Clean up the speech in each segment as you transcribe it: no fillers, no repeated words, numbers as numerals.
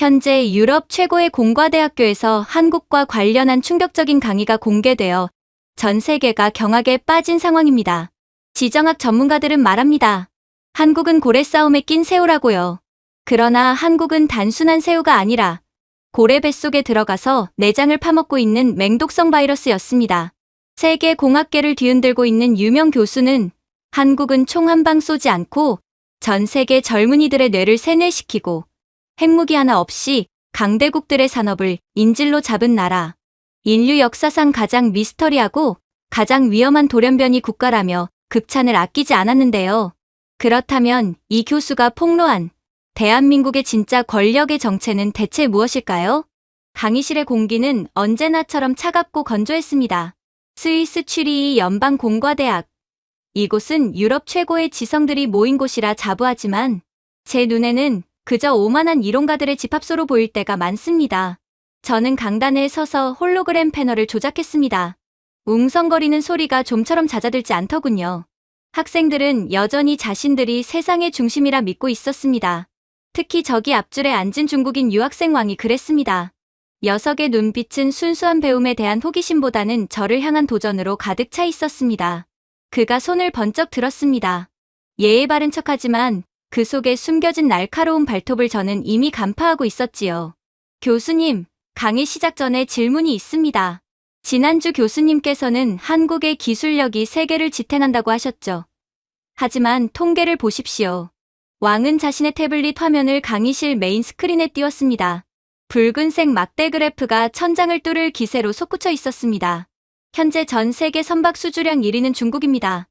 현재 유럽 최고의 공과대학교에서 한국과 관련한 충격적인 강의가 공개되어 전 세계가 경악에 빠진 상황입니다. 지정학 전문가들은 말합니다. 한국은 고래 싸움에 낀 새우라고요. 그러나 한국은 단순한 새우가 아니라 고래 뱃속에 들어가서 내장을 파먹고 있는 맹독성 바이러스였습니다. 세계 공학계를 뒤흔들고 있는 유명 교수는 한국은 총 한 방 쏘지 않고 전 세계 젊은이들의 뇌를 세뇌시키고 핵무기 하나 없이 강대국들의 산업을 인질로 잡은 나라. 인류 역사상 가장 미스터리하고 가장 위험한 돌연변이 국가라며 극찬을 아끼지 않았는데요. 그렇다면 이 교수가 폭로한 대한민국의 진짜 권력의 정체는 대체 무엇일까요? 강의실의 공기는 언제나처럼 차갑고 건조했습니다. 스위스 취리히 연방공과대학. 이곳은 유럽 최고의 지성들이 모인 곳이라 자부하지만 제 눈에는 그저 오만한 이론가들의 집합소로 보일 때가 많습니다. 저는 강단에 서서 홀로그램 패널을 조작했습니다. 웅성거리는 소리가 좀처럼 잦아들지 않더군요. 학생들은 여전히 자신들이 세상의 중심이라 믿고 있었습니다. 특히 저기 앞줄에 앉은 중국인 유학생 왕이 그랬습니다. 녀석의 눈빛은 순수한 배움에 대한 호기심보다는 저를 향한 도전으로 가득 차 있었습니다. 그가 손을 번쩍 들었습니다. 예의 바른 척하지만 그 속에 숨겨진 날카로운 발톱을 저는 이미 간파하고 있었지요. 교수님, 강의 시작 전에 질문이 있습니다. 지난주 교수님께서는 한국의 기술력이 세계를 지탱한다고 하셨죠. 하지만 통계를 보십시오. 왕은 자신의 태블릿 화면을 강의실 메인 스크린에 띄웠습니다. 붉은색 막대 그래프가 천장을 뚫을 기세로 솟구쳐 있었습니다. 현재 전 세계 선박 수주량 1위는 중국입니다.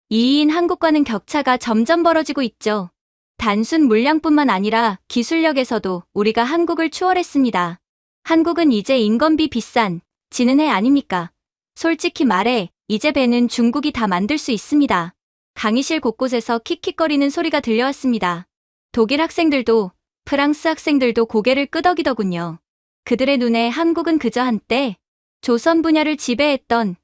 2위인 한국과는 격차가 점점 벌어지고 있죠. 단순 물량뿐만 아니라 기술력에서도 우리가 한국을 추월했습니다. 한국은 이제 인건비 비싼 지는 해 아닙니까? 솔직히 말해 이제 배는 중국이 다 만들 수 있습니다. 강의실 곳곳에서 킥킥거리는 소리가 들려왔습니다. 독일 학생들도 프랑스 학생들도 고개를 끄덕이더군요. 그들의 눈에 한국은 그저 한때 조선 분야를 지배했던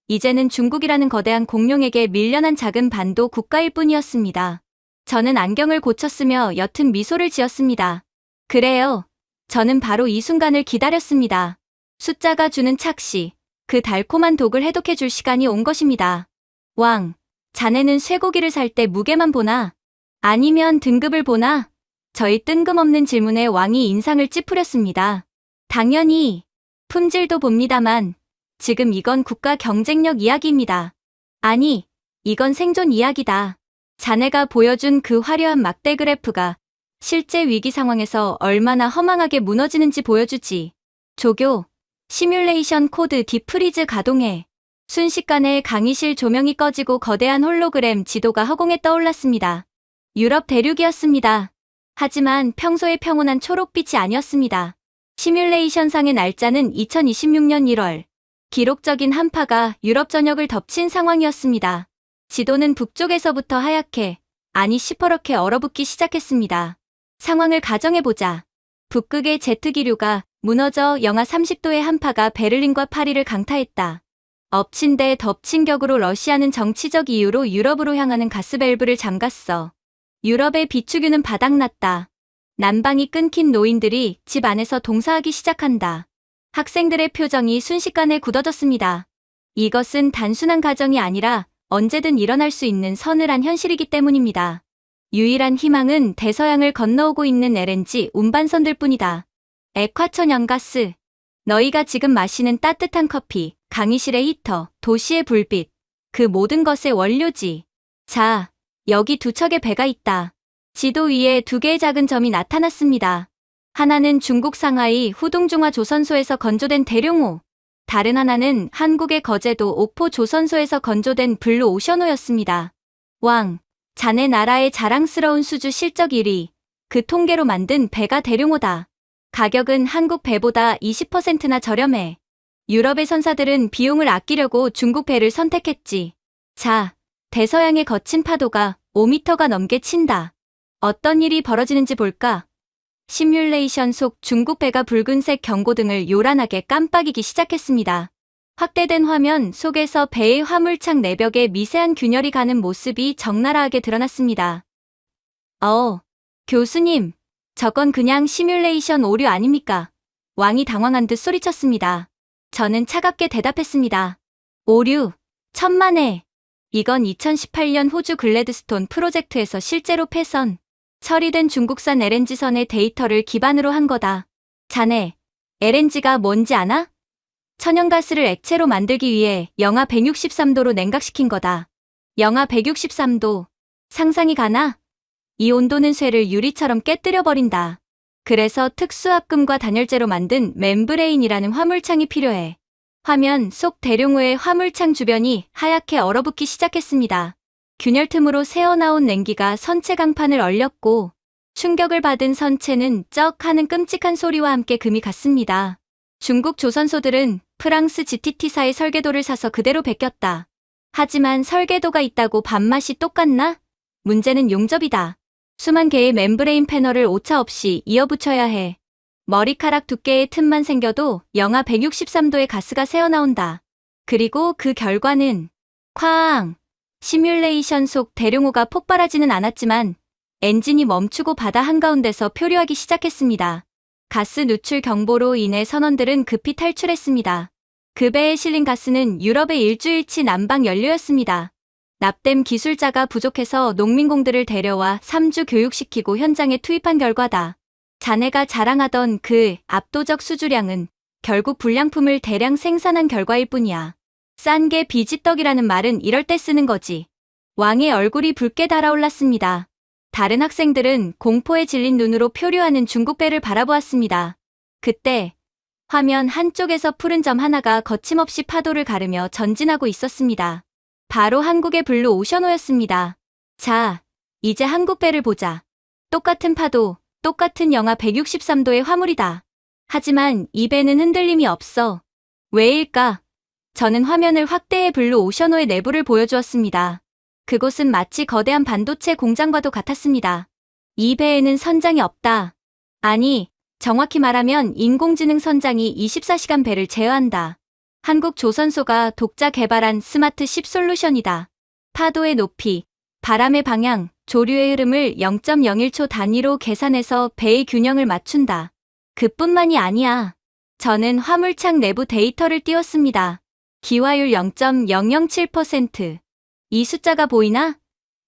이제는 중국이라는 거대한 공룡에게 밀려난 작은 반도 국가일 뿐이었습니다. 저는 안경을 고쳤으며 옅은 미소를 지었습니다. 그래요. 저는 바로 이 순간을 기다렸습니다. 숫자가 주는 착시, 그 달콤한 독을 해독해줄 시간이 온 것입니다. 왕, 자네는 쇠고기를 살 때 무게만 보나? 아니면 등급을 보나? 저희 뜬금없는 질문에 왕이 인상을 찌푸렸습니다. 당연히 품질도 봅니다만 지금 이건 국가 경쟁력 이야기입니다. 아니, 이건 생존 이야기다. 자네가 보여준 그 화려한 막대 그래프가 실제 위기 상황에서 얼마나 허망하게 무너지는지 보여주지. 조교, 시뮬레이션 코드 디프리즈 가동해. 순식간에 강의실 조명이 꺼지고 거대한 홀로그램 지도가 허공에 떠올랐습니다. 유럽 대륙이었습니다. 하지만 평소의 평온한 초록빛이 아니었습니다. 시뮬레이션상의 날짜는 2026년 1월. 기록적인 한파가 유럽 전역을 덮친 상황이었습니다. 지도는 북쪽에서부터 하얗게, 아니 시퍼렇게 얼어붙기 시작했습니다. 상황을 가정해보자. 북극의 제트기류가 무너져 영하 30도의 한파가 베를린과 파리를 강타했다. 엎친 데 덮친 격으로 러시아는 정치적 이유로 유럽으로 향하는 가스밸브를 잠갔어. 유럽의 비축유는 바닥났다. 난방이 끊긴 노인들이 집 안에서 동사하기 시작한다. 학생들의 표정이 순식간에 굳어졌습니다. 이것은 단순한 가정이 아니라 언제든 일어날 수 있는 서늘한 현실이기 때문입니다. 유일한 희망은 대서양을 건너오고 있는 LNG 운반선들 뿐이다. 액화천연가스. 너희가 지금 마시는 따뜻한 커피, 강의실의 히터, 도시의 불빛. 그 모든 것의 원료지. 자, 여기 두 척의 배가 있다. 지도 위에 두 개의 작은 점이 나타났습니다. 하나는 중국 상하이 후둥중화 조선소에서 건조된 대룡호. 다른 하나는 한국의 거제도 옥포 조선소에서 건조된 블루 오션호였습니다. 왕, 자네 나라의 자랑스러운 수주 실적 1위. 그 통계로 만든 배가 대룡호다. 가격은 한국 배보다 20%나 저렴해. 유럽의 선사들은 비용을 아끼려고 중국 배를 선택했지. 자, 대서양의 거친 파도가 5m가 넘게 친다. 어떤 일이 벌어지는지 볼까? 시뮬레이션 속 중국 배가 붉은색 경고등을 요란하게 깜빡이기 시작했습니다. 확대된 화면 속에서 배의 화물창 내벽에 미세한 균열이 가는 모습이 적나라하게 드러났습니다. 교수님, 저건 그냥 시뮬레이션 오류 아닙니까? 왕이 당황한 듯 소리쳤습니다. 저는 차갑게 대답했습니다. 오류, 천만에. 이건 2018년 호주 글래드스톤 프로젝트에서 실제로 처리된 중국산 LNG선의 데이터를 기반으로 한 거다. 자네, LNG가 뭔지 아나? 천연가스를 액체로 만들기 위해 영하 163도로 냉각시킨 거다. 영하 163도. 상상이 가나? 이 온도는 쇠를 유리처럼 깨뜨려 버린다. 그래서 특수합금과 단열재로 만든 멤브레인이라는 화물창이 필요해. 화면 속 대룡호의 화물창 주변이 하얗게 얼어붙기 시작했습니다. 균열 틈으로 새어나온 냉기가 선체 강판을 얼렸고 충격을 받은 선체는 쩍 하는 끔찍한 소리와 함께 금이 갔습니다. 중국 조선소들은 프랑스 GTT사의 설계도를 사서 그대로 베꼈다. 하지만 설계도가 있다고 밥맛이 똑같나? 문제는 용접이다. 수만 개의 멤브레인 패널을 오차 없이 이어붙여야 해. 머리카락 두께의 틈만 생겨도 영하 163도의 가스가 새어나온다. 그리고 그 결과는 쾅! 시뮬레이션 속 대룡호가 폭발하지는 않았지만 엔진이 멈추고 바다 한가운데서 표류하기 시작했습니다. 가스 누출 경보로 인해 선원들은 급히 탈출했습니다. 그 배에 실린 가스는 유럽의 일주일치 난방 연료였습니다. 납땜 기술자가 부족해서 농민공들을 데려와 3주 교육시키고 현장에 투입한 결과다. 자네가 자랑하던 그 압도적 수주량은 결국 불량품을 대량 생산한 결과일 뿐이야. 싼 게 비지떡이라는 말은 이럴 때 쓰는 거지. 왕의 얼굴이 붉게 달아올랐습니다. 다른 학생들은 공포에 질린 눈으로 표류하는 중국 배를 바라보았습니다. 그때 화면 한쪽에서 푸른 점 하나가 거침없이 파도를 가르며 전진하고 있었습니다. 바로 한국의 블루 오션호였습니다. 자, 이제 한국 배를 보자. 똑같은 파도, 똑같은 영하 163도의 화물이다. 하지만 이 배는 흔들림이 없어. 왜일까? 저는 화면을 확대해 블루 오션호의 내부를 보여주었습니다. 그곳은 마치 거대한 반도체 공장과도 같았습니다. 이 배에는 선장이 없다. 아니, 정확히 말하면 인공지능 선장이 24시간 배를 제어한다. 한국 조선소가 독자 개발한 스마트 십 솔루션이다. 파도의 높이, 바람의 방향, 조류의 흐름을 0.01초 단위로 계산해서 배의 균형을 맞춘다. 그뿐만이 아니야. 저는 화물창 내부 데이터를 띄웠습니다. 기화율 0.007%. 이 숫자가 보이나?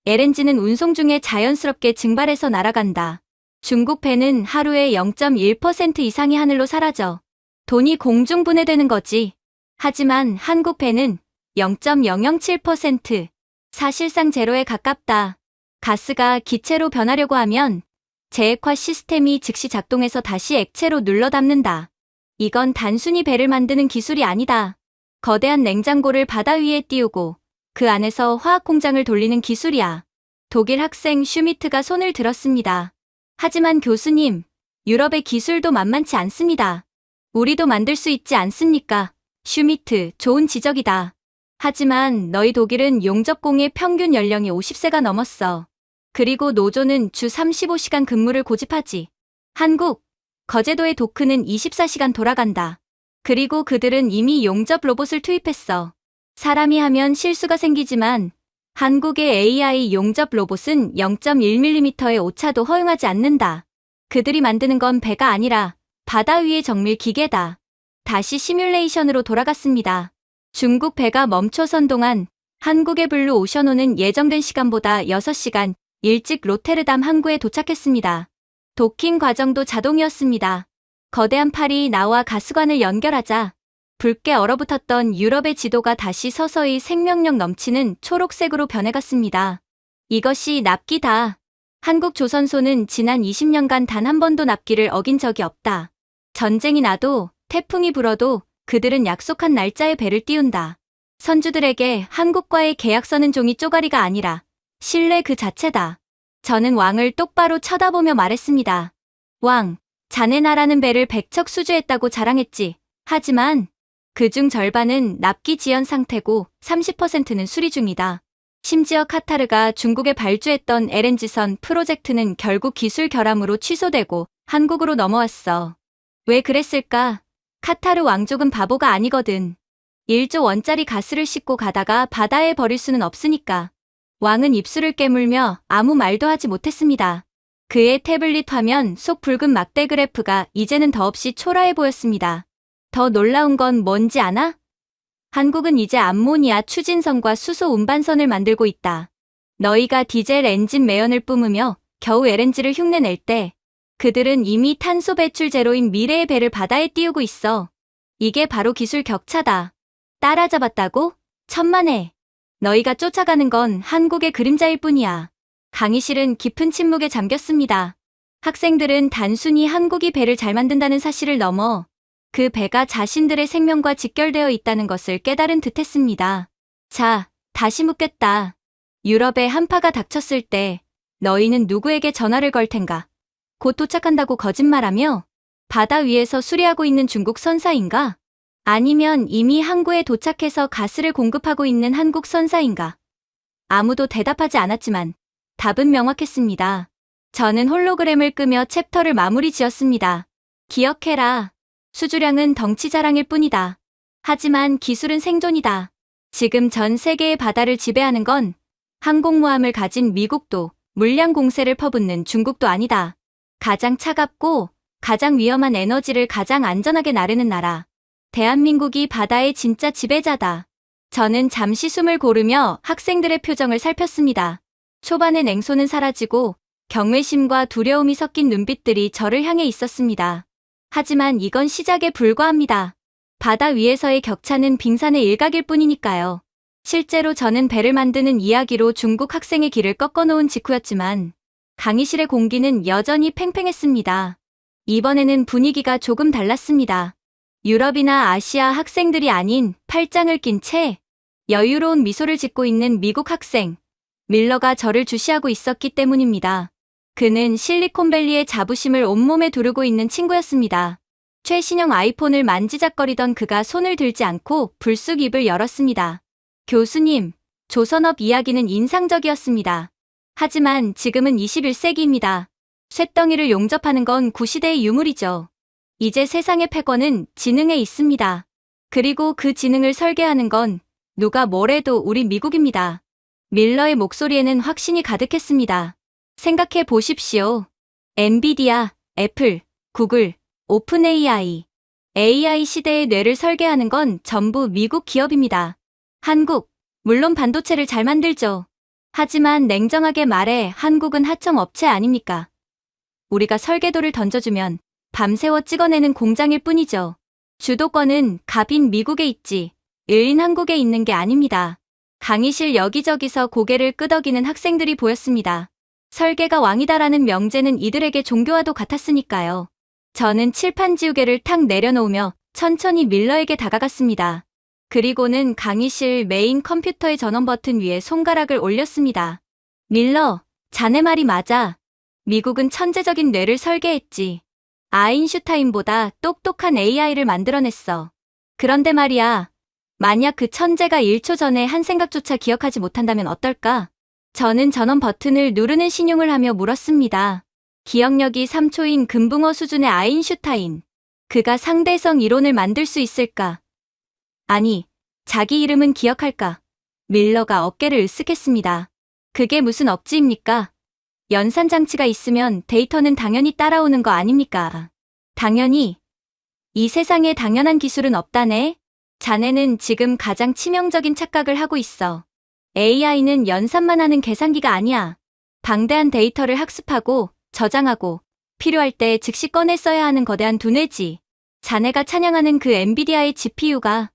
LNG는 운송 중에 자연스럽게 증발해서 날아간다. 중국 배는 하루에 0.1% 이상이 하늘로 사라져. 돈이 공중분해되는 거지. 하지만 한국 배는 0.007%. 사실상 제로에 가깝다. 가스가 기체로 변하려고 하면 제액화 시스템이 즉시 작동해서 다시 액체로 눌러 담는다. 이건 단순히 배를 만드는 기술이 아니다. 거대한 냉장고를 바다 위에 띄우고 그 안에서 화학 공장을 돌리는 기술이야. 독일 학생 슈미트가 손을 들었습니다. 하지만 교수님, 유럽의 기술도 만만치 않습니다. 우리도 만들 수 있지 않습니까? 슈미트, 좋은 지적이다. 하지만 너희 독일은 용접공의 평균 연령이 50세가 넘었어. 그리고 노조는 주 35시간 근무를 고집하지. 한국, 거제도의 도크는 24시간 돌아간다. 그리고 그들은 이미 용접 로봇을 투입했어. 사람이 하면 실수가 생기지만 한국의 AI 용접 로봇은 0.1mm의 오차도 허용하지 않는다. 그들이 만드는 건 배가 아니라 바다 위의 정밀 기계다. 다시 시뮬레이션으로 돌아갔습니다. 중국 배가 멈춰선 동안 한국의 블루 오션호는 예정된 시간보다 6시간 일찍 로테르담 항구에 도착했습니다. 도킹 과정도 자동이었습니다. 거대한 팔이 나와 가스관을 연결하자 붉게 얼어붙었던 유럽의 지도가 다시 서서히 생명력 넘치는 초록색으로 변해갔습니다. 이것이 납기다. 한국 조선소는 지난 20년간 단 한 번도 납기를 어긴 적이 없다. 전쟁이 나도 태풍이 불어도 그들은 약속한 날짜에 배를 띄운다. 선주들에게 한국과의 계약서는 종이 쪼가리가 아니라 신뢰 그 자체다. 저는 왕을 똑바로 쳐다보며 말했습니다. 왕, 자네 나라는 배를 100척 수주했다고 자랑했지. 하지만 그중 절반은 납기 지연 상태고 30%는 수리 중이다. 심지어 카타르가 중국에 발주했던 LNG선 프로젝트는 결국 기술 결함으로 취소되고 한국으로 넘어왔어. 왜 그랬을까? 카타르 왕족은 바보가 아니거든. 1조 원짜리 가스를 싣고 가다가 바다에 버릴 수는 없으니까. 왕은 입술을 깨물며 아무 말도 하지 못했습니다. 그의 태블릿 화면 속 붉은 막대 그래프가 이제는 더없이 초라해 보였습니다. 더 놀라운 건 뭔지 아나? 한국은 이제 암모니아 추진선과 수소 운반선을 만들고 있다. 너희가 디젤 엔진 매연을 뿜으며 겨우 LNG를 흉내낼 때 그들은 이미 탄소 배출 제로인 미래의 배를 바다에 띄우고 있어. 이게 바로 기술 격차다. 따라잡았다고? 천만에. 너희가 쫓아가는 건 한국의 그림자일 뿐이야. 강의실은 깊은 침묵에 잠겼습니다. 학생들은 단순히 한국이 배를 잘 만든다는 사실을 넘어 그 배가 자신들의 생명과 직결되어 있다는 것을 깨달은 듯했습니다. 자, 다시 묻겠다. 유럽에 한파가 닥쳤을 때 너희는 누구에게 전화를 걸 텐가? 곧 도착한다고 거짓말하며 바다 위에서 수리하고 있는 중국 선사인가? 아니면 이미 항구에 도착해서 가스를 공급하고 있는 한국 선사인가? 아무도 대답하지 않았지만 답은 명확했습니다. 저는 홀로그램을 끄며 챕터를 마무리 지었습니다. 기억해라. 수주량은 덩치 자랑일 뿐이다. 하지만 기술은 생존이다. 지금 전 세계의 바다를 지배하는 건 항공모함을 가진 미국도 물량 공세를 퍼붓는 중국도 아니다. 가장 차갑고 가장 위험한 에너지를 가장 안전하게 나르는 나라. 대한민국이 바다의 진짜 지배자다. 저는 잠시 숨을 고르며 학생들의 표정을 살폈습니다. 초반의 냉소는 사라지고 경외심과 두려움이 섞인 눈빛들이 저를 향해 있었습니다. 하지만 이건 시작에 불과합니다. 바다 위에서의 격차는 빙산의 일각일 뿐이니까요. 실제로 저는 배를 만드는 이야기로 중국 학생의 길을 꺾어놓은 직후였지만 강의실의 공기는 여전히 팽팽했습니다. 이번에는 분위기가 조금 달랐습니다. 유럽이나 아시아 학생들이 아닌 팔짱을 낀 채 여유로운 미소를 짓고 있는 미국 학생 밀러가 저를 주시하고 있었기 때문입니다. 그는 실리콘밸리의 자부심을 온몸에 두르고 있는 친구였습니다. 최신형 아이폰을 만지작거리던 그가 손을 들지 않고 불쑥 입을 열었습니다. 교수님, 조선업 이야기는 인상적이었습니다. 하지만 지금은 21세기입니다. 쇳덩이를 용접하는 건 구시대의 유물이죠. 이제 세상의 패권은 지능에 있습니다. 그리고 그 지능을 설계하는 건 누가 뭐래도 우리 미국입니다. 밀러의 목소리에는 확신이 가득했습니다. 생각해 보십시오. 엔비디아, 애플, 구글, 오픈 AI 시대의 뇌를 설계하는 건 전부 미국 기업입니다. 한국, 물론 반도체를 잘 만들죠. 하지만 냉정하게 말해 한국은 하청업체 아닙니까? 우리가 설계도를 던져주면 밤새워 찍어내는 공장일 뿐이죠. 주도권은 갑인 미국에 있지 을인 한국에 있는 게 아닙니다. 강의실 여기저기서 고개를 끄덕이는 학생들이 보였습니다. 설계가 왕이다라는 명제는 이들에게 종교와도 같았으니까요. 저는 칠판 지우개를 탁 내려놓으며 천천히 밀러에게 다가갔습니다. 그리고는 강의실 메인 컴퓨터의 전원 버튼 위에 손가락을 올렸습니다. 밀러, 자네 말이 맞아. 미국은 천재적인 뇌를 설계했지. 아인슈타인보다 똑똑한 AI를 만들어냈어. 그런데 말이야, 만약 그 천재가 1초 전에 한 생각조차 기억하지 못한다면 어떨까? 저는 전원 버튼을 누르는 신용을 하며 물었습니다. 기억력이 3초인 금붕어 수준의 아인슈타인. 그가 상대성 이론을 만들 수 있을까? 아니, 자기 이름은 기억할까? 밀러가 어깨를 으쓱했습니다. 그게 무슨 억지입니까? 연산장치가 있으면 데이터는 당연히 따라오는 거 아닙니까? 당연히. 이 세상에 당연한 기술은 없다네? 자네는 지금 가장 치명적인 착각을 하고 있어. AI는 연산만 하는 계산기가 아니야. 방대한 데이터를 학습하고 저장하고 필요할 때 즉시 꺼내 써야 하는 거대한 두뇌지. 자네가 찬양하는 그 엔비디아의 GPU가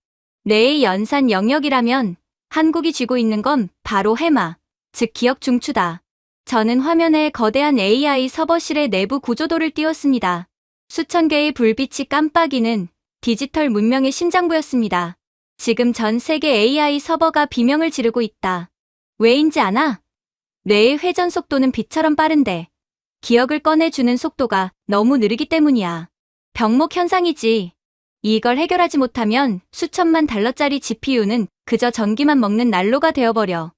뇌의 연산 영역이라면 한국이 쥐고 있는 건 바로 해마, 즉 기억 중추다. 저는 화면에 거대한 AI 서버실의 내부 구조도를 띄웠습니다. 수천 개의 불빛이 깜빡이는 디지털 문명의 심장부였습니다. 지금 전 세계 AI 서버가 비명을 지르고 있다. 왜인지 아나? 뇌의 회전 속도는 빛처럼 빠른데 기억을 꺼내주는 속도가 너무 느리기 때문이야. 병목 현상이지. 이걸 해결하지 못하면 수천만 달러짜리 GPU는 그저 전기만 먹는 난로가 되어버려.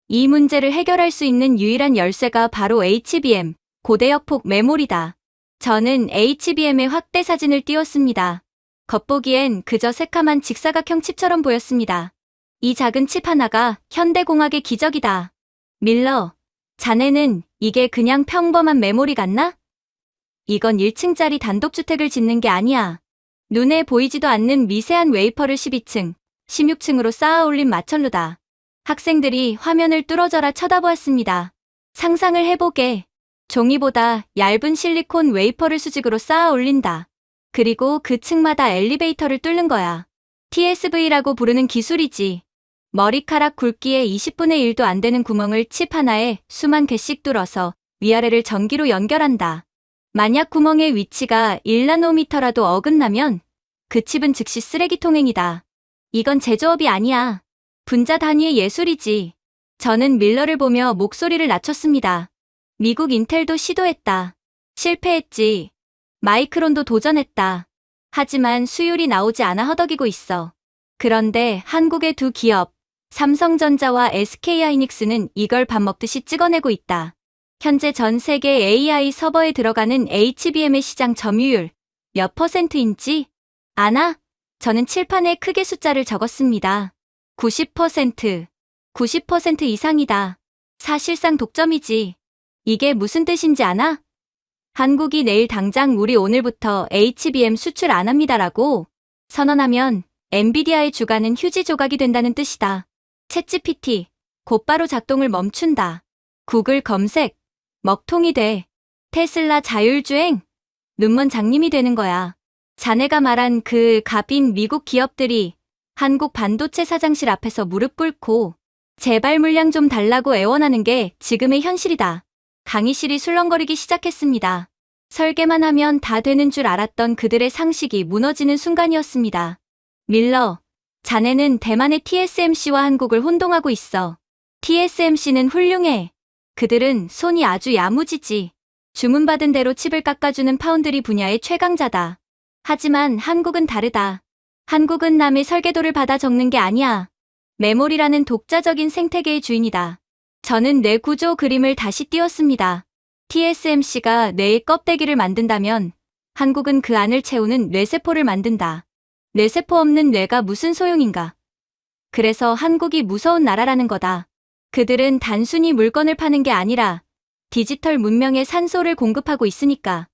이 문제를 해결할 수 있는 유일한 열쇠가 바로 HBM, 고대역폭 메모리다. 저는 HBM의 확대 사진을 띄웠습니다. 겉보기엔 그저 새카만 직사각형 칩처럼 보였습니다. 이 작은 칩 하나가 현대공학의 기적이다. 밀러, 자네는 이게 그냥 평범한 메모리 같나? 이건 1층짜리 단독주택을 짓는 게 아니야. 눈에 보이지도 않는 미세한 웨이퍼를 12층, 16층으로 쌓아 올린 마천루다. 학생들이 화면을 뚫어져라 쳐다보았습니다. 상상을 해보게. 종이보다 얇은 실리콘 웨이퍼를 수직으로 쌓아 올린다. 그리고 그 층마다 엘리베이터를 뚫는 거야. TSV라고 부르는 기술이지. 머리카락 굵기에 20분의 1도 안 되는 구멍을 칩 하나에 수만 개씩 뚫어서 위아래를 전기로 연결한다. 만약 구멍의 위치가 1나노미터라도 어긋나면 그 칩은 즉시 쓰레기통행이다. 이건 제조업이 아니야. 분자 단위의 예술이지. 저는 밀러를 보며 목소리를 낮췄습니다. 미국 인텔도 시도했다. 실패했지. 마이크론도 도전했다. 하지만 수율이 나오지 않아 허덕이고 있어. 그런데 한국의 두 기업, 삼성전자와 SK하이닉스는 이걸 밥 먹듯이 찍어내고 있다. 현재 전 세계 AI 서버에 들어가는 HBM의 시장 점유율 몇 %인지 아나? 저는 칠판에 크게 숫자를 적었습니다. 90%. 90% 이상이다. 사실상 독점이지. 이게 무슨 뜻인지 아나? 한국이 내일 당장 우리 오늘부터 HBM 수출 안 합니다라고 선언하면 엔비디아의 주가는 휴지 조각이 된다는 뜻이다. 챗GPT, 곧바로 작동을 멈춘다. 구글 검색, 먹통이 돼. 테슬라 자율주행, 눈먼 장님이 되는 거야. 자네가 말한 그 갑인 미국 기업들이 한국 반도체 사장실 앞에서 무릎 꿇고 제발 물량 좀 달라고 애원하는 게 지금의 현실이다. 강의실이 술렁거리기 시작했습니다. 설계만 하면 다 되는 줄 알았던 그들의 상식이 무너지는 순간이었습니다. 밀러, 자네는 대만의 TSMC와 한국을 혼동하고 있어. TSMC는 훌륭해. 그들은 손이 아주 야무지지. 주문받은 대로 칩을 깎아주는 파운드리 분야의 최강자다. 하지만 한국은 다르다. 한국은 남의 설계도를 받아 적는 게 아니야. 메모리라는 독자적인 생태계의 주인이다. 저는 뇌 구조 그림을 다시 띄웠습니다. TSMC가 뇌의 껍데기를 만든다면 한국은 그 안을 채우는 뇌세포를 만든다. 뇌세포 없는 뇌가 무슨 소용인가? 그래서 한국이 무서운 나라라는 거다. 그들은 단순히 물건을 파는 게 아니라 디지털 문명의 산소를 공급하고 있으니까.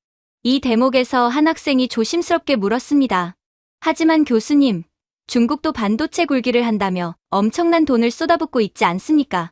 이 대목에서 한 학생이 조심스럽게 물었습니다. 하지만 교수님, 중국도 반도체 굴기를 한다며 엄청난 돈을 쏟아붓고 있지 않습니까?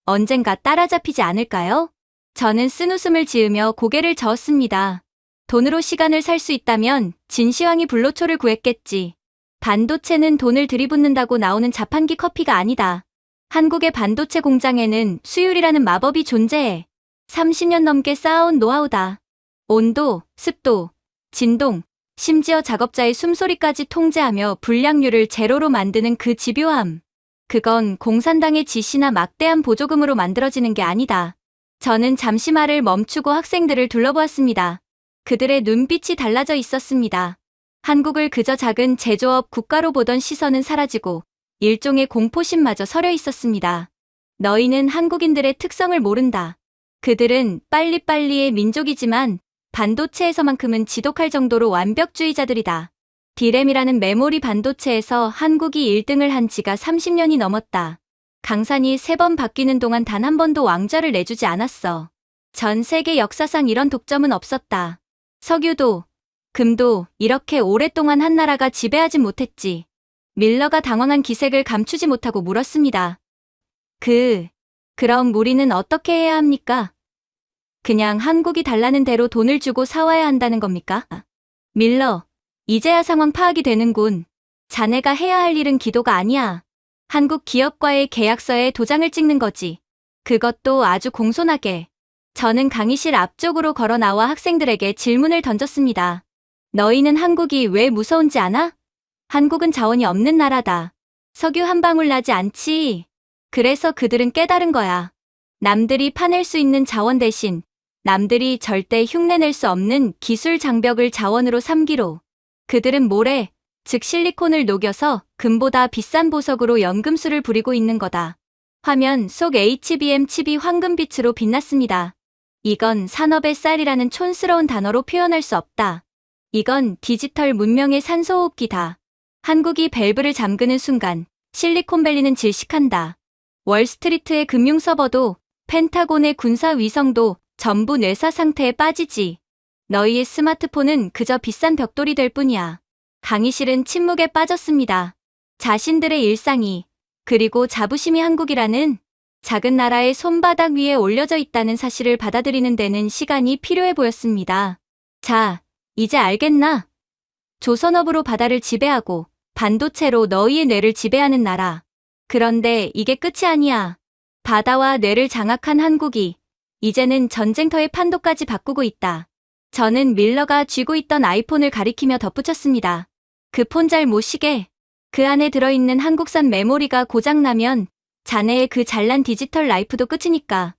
언젠가 따라잡히지 않을까요? 저는 쓴웃음을 지으며 고개를 저었습니다. 돈으로 시간을 살 수 있다면 진시황이 불로초를 구했겠지. 반도체는 돈을 들이붓는다고 나오는 자판기 커피가 아니다. 한국의 반도체 공장에는 수율이라는 마법이 존재해. 30년 넘게 쌓아온 노하우다. 온도, 습도, 진동, 심지어 작업자의 숨소리까지 통제하며 불량률을 제로로 만드는 그 집요함. 그건 공산당의 지시나 막대한 보조금으로 만들어지는 게 아니다. 저는 잠시 말을 멈추고 학생들을 둘러보았습니다. 그들의 눈빛이 달라져 있었습니다. 한국을 그저 작은 제조업 국가로 보던 시선은 사라지고 일종의 공포심마저 서려 있었습니다. 너희는 한국인들의 특성을 모른다. 그들은 빨리빨리의 민족이지만 반도체에서만큼은 지독할 정도로 완벽주의자들이다. 디램이라는 메모리 반도체에서 한국이 1등을 한 지가 30년이 넘었다. 강산이 3번 바뀌는 동안 단 한 번도 왕좌를 내주지 않았어. 전 세계 역사상 이런 독점은 없었다. 석유도, 금도 이렇게 오랫동안 한 나라가 지배하지 못했지. 밀러가 당황한 기색을 감추지 못하고 물었습니다. 그럼 우리는 어떻게 해야 합니까? 그냥 한국이 달라는 대로 돈을 주고 사와야 한다는 겁니까? 밀러, 이제야 상황 파악이 되는군. 자네가 해야 할 일은 기도가 아니야. 한국 기업과의 계약서에 도장을 찍는 거지. 그것도 아주 공손하게. 저는 강의실 앞쪽으로 걸어 나와 학생들에게 질문을 던졌습니다. 너희는 한국이 왜 무서운지 아나? 한국은 자원이 없는 나라다. 석유 한 방울 나지 않지. 그래서 그들은 깨달은 거야. 남들이 파낼 수 있는 자원 대신 남들이 절대 흉내낼 수 없는 기술 장벽을 자원으로 삼기로. 그들은 모래, 즉 실리콘을 녹여서 금보다 비싼 보석으로 연금술을 부리고 있는 거다. 화면 속 HBM 칩이 황금빛으로 빛났습니다. 이건 산업의 쌀이라는 촌스러운 단어로 표현할 수 없다. 이건 디지털 문명의 산소호흡기다. 한국이 밸브를 잠그는 순간 실리콘밸리는 질식한다. 월스트리트의 금융서버도 펜타곤의 군사 위성도 전부 뇌사 상태에 빠지지. 너희의 스마트폰은 그저 비싼 벽돌이 될 뿐이야. 강의실은 침묵에 빠졌습니다. 자신들의 일상이, 그리고 자부심이 한국이라는 작은 나라의 손바닥 위에 올려져 있다는 사실을 받아들이는 데는 시간이 필요해 보였습니다. 자, 이제 알겠나? 조선업으로 바다를 지배하고 반도체로 너희의 뇌를 지배하는 나라. 그런데 이게 끝이 아니야. 바다와 뇌를 장악한 한국이 이제는 전쟁터의 판도까지 바꾸고 있다. 저는 밀러가 쥐고 있던 아이폰을 가리키며 덧붙였습니다. 그 폰 잘 모시게. 그 안에 들어있는 한국산 메모리가 고장나면 자네의 그 잘난 디지털 라이프도 끝이니까.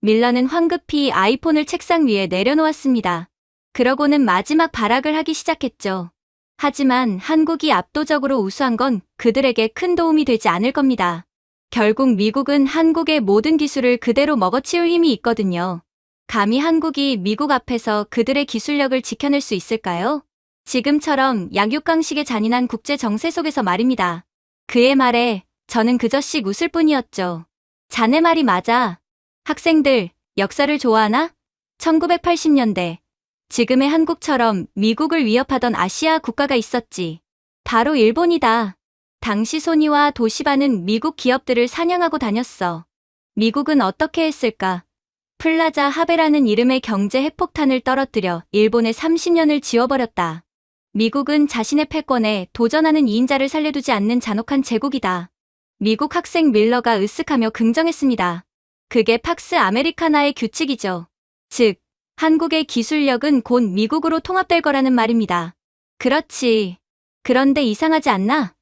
밀러는 황급히 아이폰을 책상 위에 내려놓았습니다. 그러고는 마지막 발악을 하기 시작했죠. 하지만 한국이 압도적으로 우수한 건 그들에게 큰 도움이 되지 않을 겁니다. 결국 미국은 한국의 모든 기술을 그대로 먹어치울 힘이 있거든요. 감히 한국이 미국 앞에서 그들의 기술력을 지켜낼 수 있을까요? 지금처럼 약육강식의 잔인한 국제 정세 속에서 말입니다. 그의 말에 저는 그저 씩 웃을 뿐이었죠. 자네 말이 맞아. 학생들, 역사를 좋아하나? 1980년대. 지금의 한국처럼 미국을 위협하던 아시아 국가가 있었지. 바로 일본이다. 당시 소니와 도시바는 미국 기업들을 사냥하고 다녔어. 미국은 어떻게 했을까? 플라자 하베라는 이름의 경제 핵폭탄을 떨어뜨려 일본의 30년을 지워버렸다. 미국은 자신의 패권에 도전하는 2인자를 살려두지 않는 잔혹한 제국이다. 미국 학생 밀러가 으쓱하며 긍정했습니다. 그게 팍스 아메리카나의 규칙이죠. 즉, 한국의 기술력은 곧 미국으로 통합될 거라는 말입니다. 그렇지. 그런데 이상하지 않나?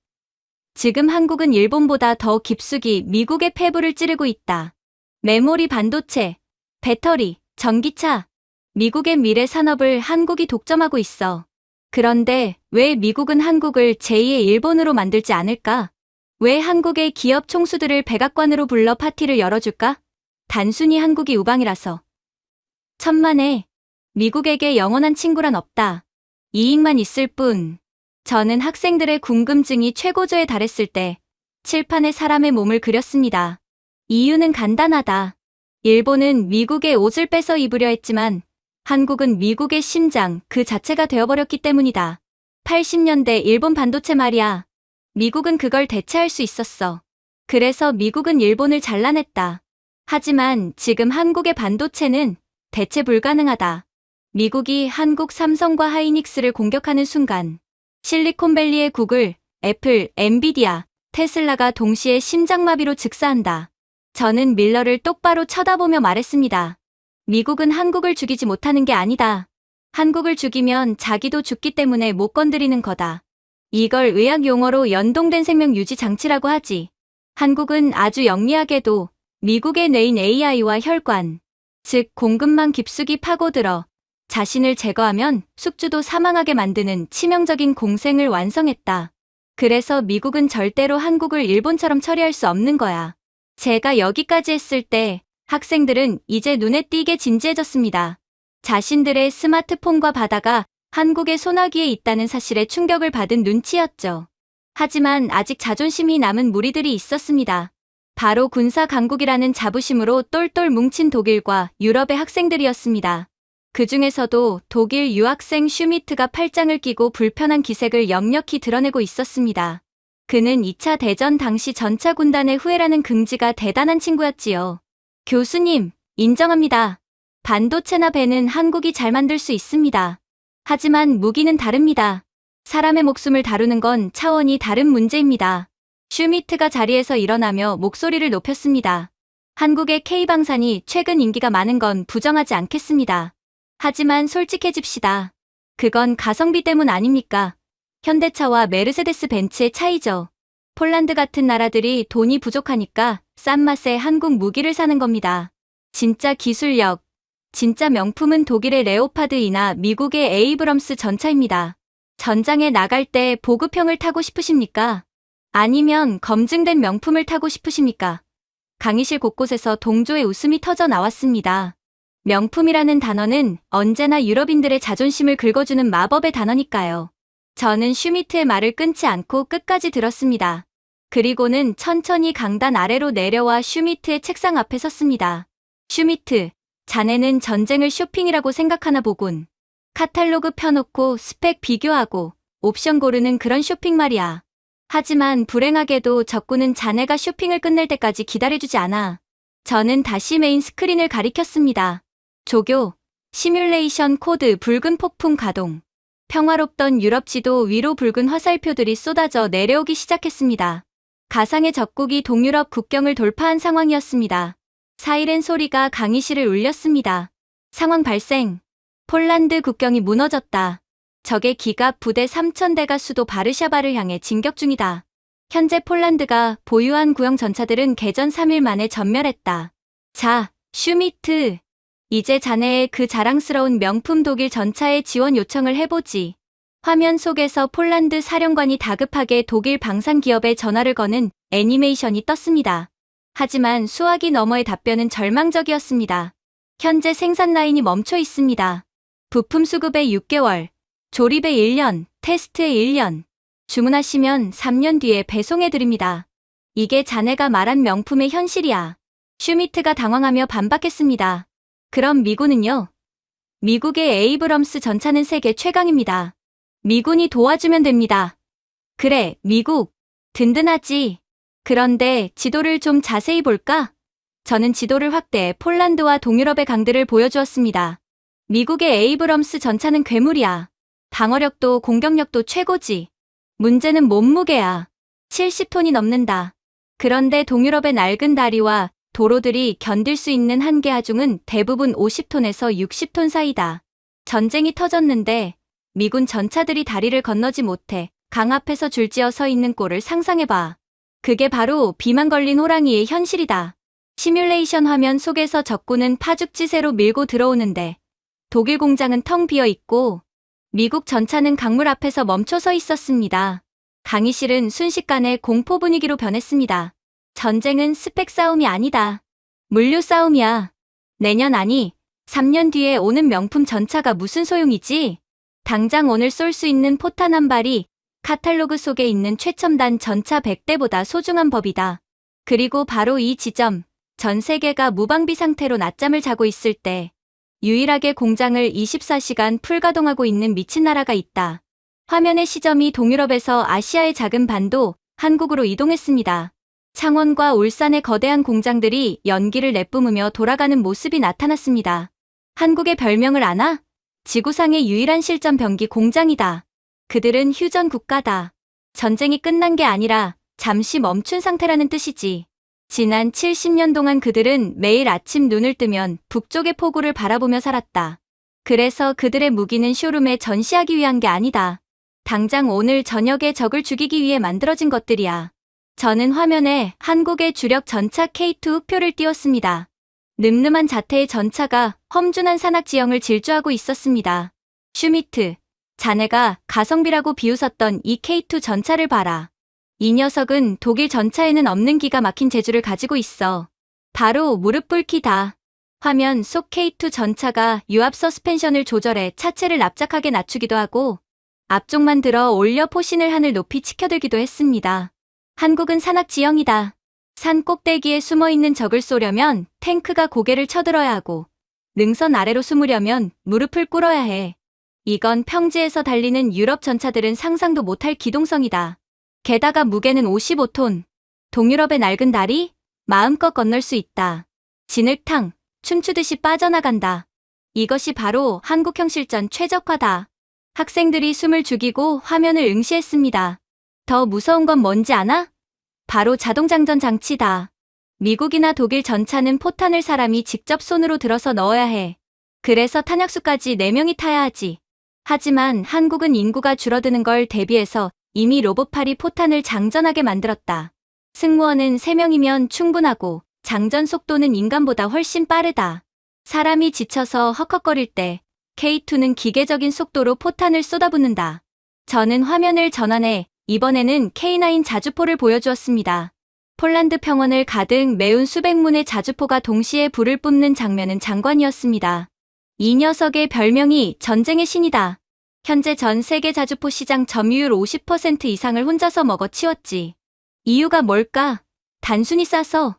지금 한국은 일본보다 더 깊숙이 미국의 폐부를 찌르고 있다. 메모리 반도체, 배터리, 전기차. 미국의 미래 산업을 한국이 독점하고 있어. 그런데 왜 미국은 한국을 제2의 일본으로 만들지 않을까? 왜 한국의 기업 총수들을 백악관으로 불러 파티를 열어줄까? 단순히 한국이 우방이라서. 천만에. 미국에게 영원한 친구란 없다. 이익만 있을 뿐. 저는 학생들의 궁금증이 최고조에 달했을 때 칠판에 사람의 몸을 그렸습니다. 이유는 간단하다. 일본은 미국의 옷을 뺏어 입으려 했지만 한국은 미국의 심장 그 자체가 되어버렸기 때문이다. 80년대 일본 반도체 말이야. 미국은 그걸 대체할 수 있었어. 그래서 미국은 일본을 잘라냈다. 하지만 지금 한국의 반도체는 대체 불가능하다. 미국이 한국 삼성과 하이닉스를 공격하는 순간 실리콘밸리의 구글, 애플, 엔비디아, 테슬라가 동시에 심장마비로 즉사한다. 저는 밀러를 똑바로 쳐다보며 말했습니다. 미국은 한국을 죽이지 못하는 게 아니다. 한국을 죽이면 자기도 죽기 때문에 못 건드리는 거다. 이걸 의학 용어로 연동된 생명 유지 장치라고 하지. 한국은 아주 영리하게도 미국의 뇌인 AI와 혈관, 즉 공급망 깊숙이 파고들어 자신을 제거하면 숙주도 사망하게 만드는 치명적인 공생을 완성했다. 그래서 미국은 절대로 한국을 일본처럼 처리할 수 없는 거야. 제가 여기까지 했을 때 학생들은 이제 눈에 띄게 진지해졌습니다. 자신들의 스마트폰과 바다가 한국의 소나기에 있다는 사실에 충격을 받은 눈치였죠. 하지만 아직 자존심이 남은 무리들이 있었습니다. 바로 군사 강국이라는 자부심으로 똘똘 뭉친 독일과 유럽의 학생들이었습니다. 그 중에서도 독일 유학생 슈미트가 팔짱을 끼고 불편한 기색을 역력히 드러내고 있었습니다. 그는 2차 대전 당시 전차 군단의 후예라는 긍지가 대단한 친구였지요. 교수님, 인정합니다. 반도체나 배는 한국이 잘 만들 수 있습니다. 하지만 무기는 다릅니다. 사람의 목숨을 다루는 건 차원이 다른 문제입니다. 슈미트가 자리에서 일어나며 목소리를 높였습니다. 한국의 K방산이 최근 인기가 많은 건 부정하지 않겠습니다. 하지만 솔직해집시다. 그건 가성비 때문 아닙니까? 현대차와 메르세데스 벤츠의 차이죠. 폴란드 같은 나라들이 돈이 부족하니까 싼 맛에 한국 무기를 사는 겁니다. 진짜 기술력, 진짜 명품은 독일의 레오파드이나 미국의 에이브럼스 전차입니다. 전장에 나갈 때 보급형을 타고 싶으십니까? 아니면 검증된 명품을 타고 싶으십니까? 강의실 곳곳에서 동조의 웃음이 터져 나왔습니다. 명품이라는 단어는 언제나 유럽인들의 자존심을 긁어주는 마법의 단어니까요. 저는 슈미트의 말을 끊지 않고 끝까지 들었습니다. 그리고는 천천히 강단 아래로 내려와 슈미트의 책상 앞에 섰습니다. 슈미트, 자네는 전쟁을 쇼핑이라고 생각하나 보군. 카탈로그 펴놓고 스펙 비교하고 옵션 고르는 그런 쇼핑 말이야. 하지만 불행하게도 적군은 자네가 쇼핑을 끝낼 때까지 기다려주지 않아. 저는 다시 메인 스크린을 가리켰습니다. 조교, 시뮬레이션 코드 붉은 폭풍 가동. 평화롭던 유럽 지도 위로 붉은 화살표들이 쏟아져 내려오기 시작했습니다. 가상의 적국이 동유럽 국경을 돌파한 상황이었습니다. 사이렌 소리가 강의실을 울렸습니다. 상황 발생. 폴란드 국경이 무너졌다. 적의 기갑 부대 3,000대가 수도 바르샤바를 향해 진격 중이다. 현재 폴란드가 보유한 구형 전차들은 개전 3일 만에 전멸했다. 자, 슈미트. 이제 자네의 그 자랑스러운 명품 독일 전차의 지원 요청을 해보지. 화면 속에서 폴란드 사령관이 다급하게 독일 방산기업에 전화를 거는 애니메이션이 떴습니다. 하지만 수화기 너머의 답변은 절망적이었습니다. 현재 생산 라인이 멈춰 있습니다. 부품 수급에 6개월, 조립에 1년, 테스트에 1년. 주문하시면 3년 뒤에 배송해드립니다. 이게 자네가 말한 명품의 현실이야. 슈미트가 당황하며 반박했습니다. 그럼 미군은요? 미국의 에이브럼스 전차는 세계 최강입니다. 미군이 도와주면 됩니다. 그래, 미국. 든든하지. 그런데 지도를 좀 자세히 볼까? 저는 지도를 확대해 폴란드와 동유럽의 강들을 보여주었습니다. 미국의 에이브럼스 전차는 괴물이야. 방어력도 공격력도 최고지. 문제는 몸무게야. 70톤이 넘는다. 그런데 동유럽의 낡은 다리와 도로들이 견딜 수 있는 한계 하중은 대부분 50톤에서 60톤 사이다. 전쟁이 터졌는데 미군 전차들이 다리를 건너지 못해 강 앞에서 줄지어 서 있는 꼴을 상상해봐. 그게 바로 비만 걸린 호랑이의 현실이다. 시뮬레이션 화면 속에서 적군은 파죽지세로 밀고 들어오는데 독일 공장은 텅 비어 있고 미국 전차는 강물 앞에서 멈춰 서 있었습니다. 강의실은 순식간에 공포 분위기로 변했습니다. 전쟁은 스펙 싸움이 아니다. 물류 싸움이야. 내년 아니, 3년 뒤에 오는 명품 전차가 무슨 소용이지? 당장 오늘 쏠 수 있는 포탄 한 발이 카탈로그 속에 있는 최첨단 전차 100대보다 소중한 법이다. 그리고 바로 이 지점, 전 세계가 무방비 상태로 낮잠을 자고 있을 때 유일하게 공장을 24시간 풀가동하고 있는 미친 나라가 있다. 화면의 시점이 동유럽에서 아시아의 작은 반도, 한국으로 이동했습니다. 창원과 울산의 거대한 공장들이 연기를 내뿜으며 돌아가는 모습이 나타났습니다. 한국의 별명을 아나? 지구상의 유일한 실전 병기 공장이다. 그들은 휴전 국가다. 전쟁이 끝난 게 아니라 잠시 멈춘 상태라는 뜻이지. 지난 70년 동안 그들은 매일 아침 눈을 뜨면 북쪽의 포구를 바라보며 살았다. 그래서 그들의 무기는 쇼룸에 전시하기 위한 게 아니다. 당장 오늘 저녁에 적을 죽이기 위해 만들어진 것들이야. 저는 화면에 한국의 주력 전차 K2 흑표를 띄웠습니다. 늠름한 자태의 전차가 험준한 산악 지형을 질주하고 있었습니다. 슈미트, 자네가 가성비라고 비웃었던 이 K2 전차를 봐라. 이 녀석은 독일 전차에는 없는 기가 막힌 재주를 가지고 있어. 바로 무릎 꿇기다. 화면 속 K2 전차가 유압 서스펜션을 조절해 차체를 납작하게 낮추기도 하고 앞쪽만 들어 올려 포신을 하늘 높이 치켜들기도 했습니다. 한국은 산악 지형이다. 산 꼭대기에 숨어있는 적을 쏘려면 탱크가 고개를 쳐들어야 하고 능선 아래로 숨으려면 무릎을 꿇어야 해. 이건 평지에서 달리는 유럽 전차들은 상상도 못할 기동성이다. 게다가 무게는 55톤. 동유럽의 낡은 다리? 마음껏 건널 수 있다. 진흙탕, 춤추듯이 빠져나간다. 이것이 바로 한국형 실전 최적화다. 학생들이 숨을 죽이고 화면을 응시했습니다. 더 무서운 건 뭔지 아나? 바로 자동장전 장치다. 미국이나 독일 전차는 포탄을 사람이 직접 손으로 들어서 넣어야 해. 그래서 탄약수까지 4명이 타야 하지. 하지만 한국은 인구가 줄어드는 걸 대비해서 이미 로봇팔이 포탄을 장전하게 만들었다. 승무원은 3명이면 충분하고 장전 속도는 인간보다 훨씬 빠르다. 사람이 지쳐서 헉헉거릴 때 K2는 기계적인 속도로 포탄을 쏟아붓는다. 저는 화면을 전환해 이번에는 K9 자주포를 보여주었습니다. 폴란드 평원을 가득 메운 수백 문의 자주포가 동시에 불을 뿜는 장면은 장관이었습니다. 이 녀석의 별명이 전쟁의 신이다. 현재 전 세계 자주포 시장 점유율 50% 이상을 혼자서 먹어치웠지. 이유가 뭘까? 단순히 싸서?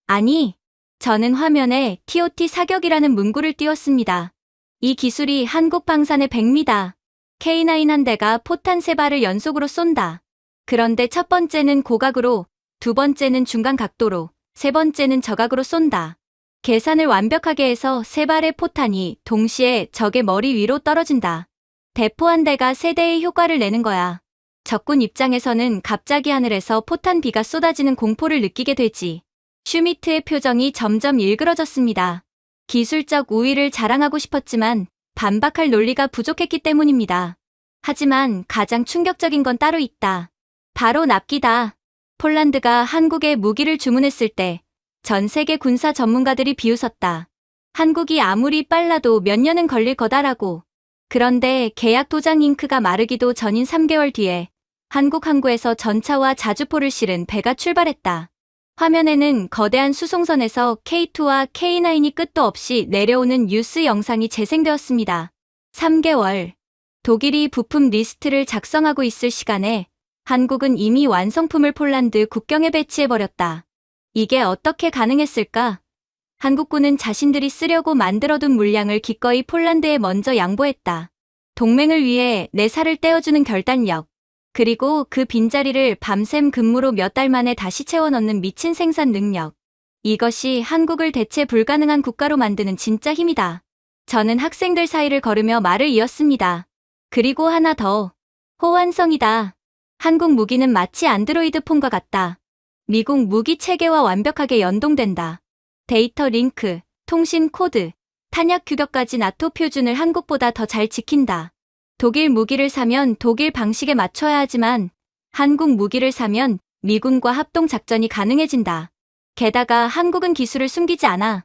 아니, 저는 화면에 TOT 사격이라는 문구를 띄웠습니다. 이 기술이 한국 방산의 백미다. K9 한 대가 포탄 3발을 연속으로 쏜다. 그런데 첫 번째는 고각으로, 두 번째는 중간 각도로, 세 번째는 저각으로 쏜다. 계산을 완벽하게 해서 3발의 포탄이 동시에 적의 머리 위로 떨어진다. 대포 한 대가 3대의 효과를 내는 거야. 적군 입장에서는 갑자기 하늘에서 포탄 비가 쏟아지는 공포를 느끼게 되지. 슈미트의 표정이 점점 일그러졌습니다. 기술적 우위를 자랑하고 싶었지만 반박할 논리가 부족했기 때문입니다. 하지만 가장 충격적인 건 따로 있다. 바로 납기다. 폴란드가 한국에 무기를 주문했을 때 전 세계 군사 전문가들이 비웃었다. 한국이 아무리 빨라도 몇 년은 걸릴 거다라고. 그런데 계약 도장 잉크가 마르기도 전인 3개월 뒤에 한국 항구에서 전차와 자주포를 실은 배가 출발했다. 화면에는 거대한 수송선에서 K2와 K9이 끝도 없이 내려오는 뉴스 영상이 재생되었습니다. 3개월. 독일이 부품 리스트를 작성하고 있을 시간에 한국은 이미 완성품을 폴란드 국경에 배치해버렸다. 이게 어떻게 가능했을까? 한국군은 자신들이 쓰려고 만들어둔 물량을 기꺼이 폴란드에 먼저 양보했다. 동맹을 위해 내 살을 떼어주는 결단력. 그리고 그 빈자리를 밤샘 근무로 몇 달 만에 다시 채워넣는 미친 생산 능력. 이것이 한국을 대체 불가능한 국가로 만드는 진짜 힘이다. 저는 학생들 사이를 걸으며 말을 이었습니다. 그리고 하나 더. 호환성이다. 한국 무기는 마치 안드로이드 폰과 같다. 미국 무기 체계와 완벽하게 연동된다. 데이터 링크, 통신 코드, 탄약 규격까지 나토 표준을 한국보다 더 잘 지킨다. 독일 무기를 사면 독일 방식에 맞춰야 하지만 한국 무기를 사면 미군과 합동 작전이 가능해진다. 게다가 한국은 기술을 숨기지 않아.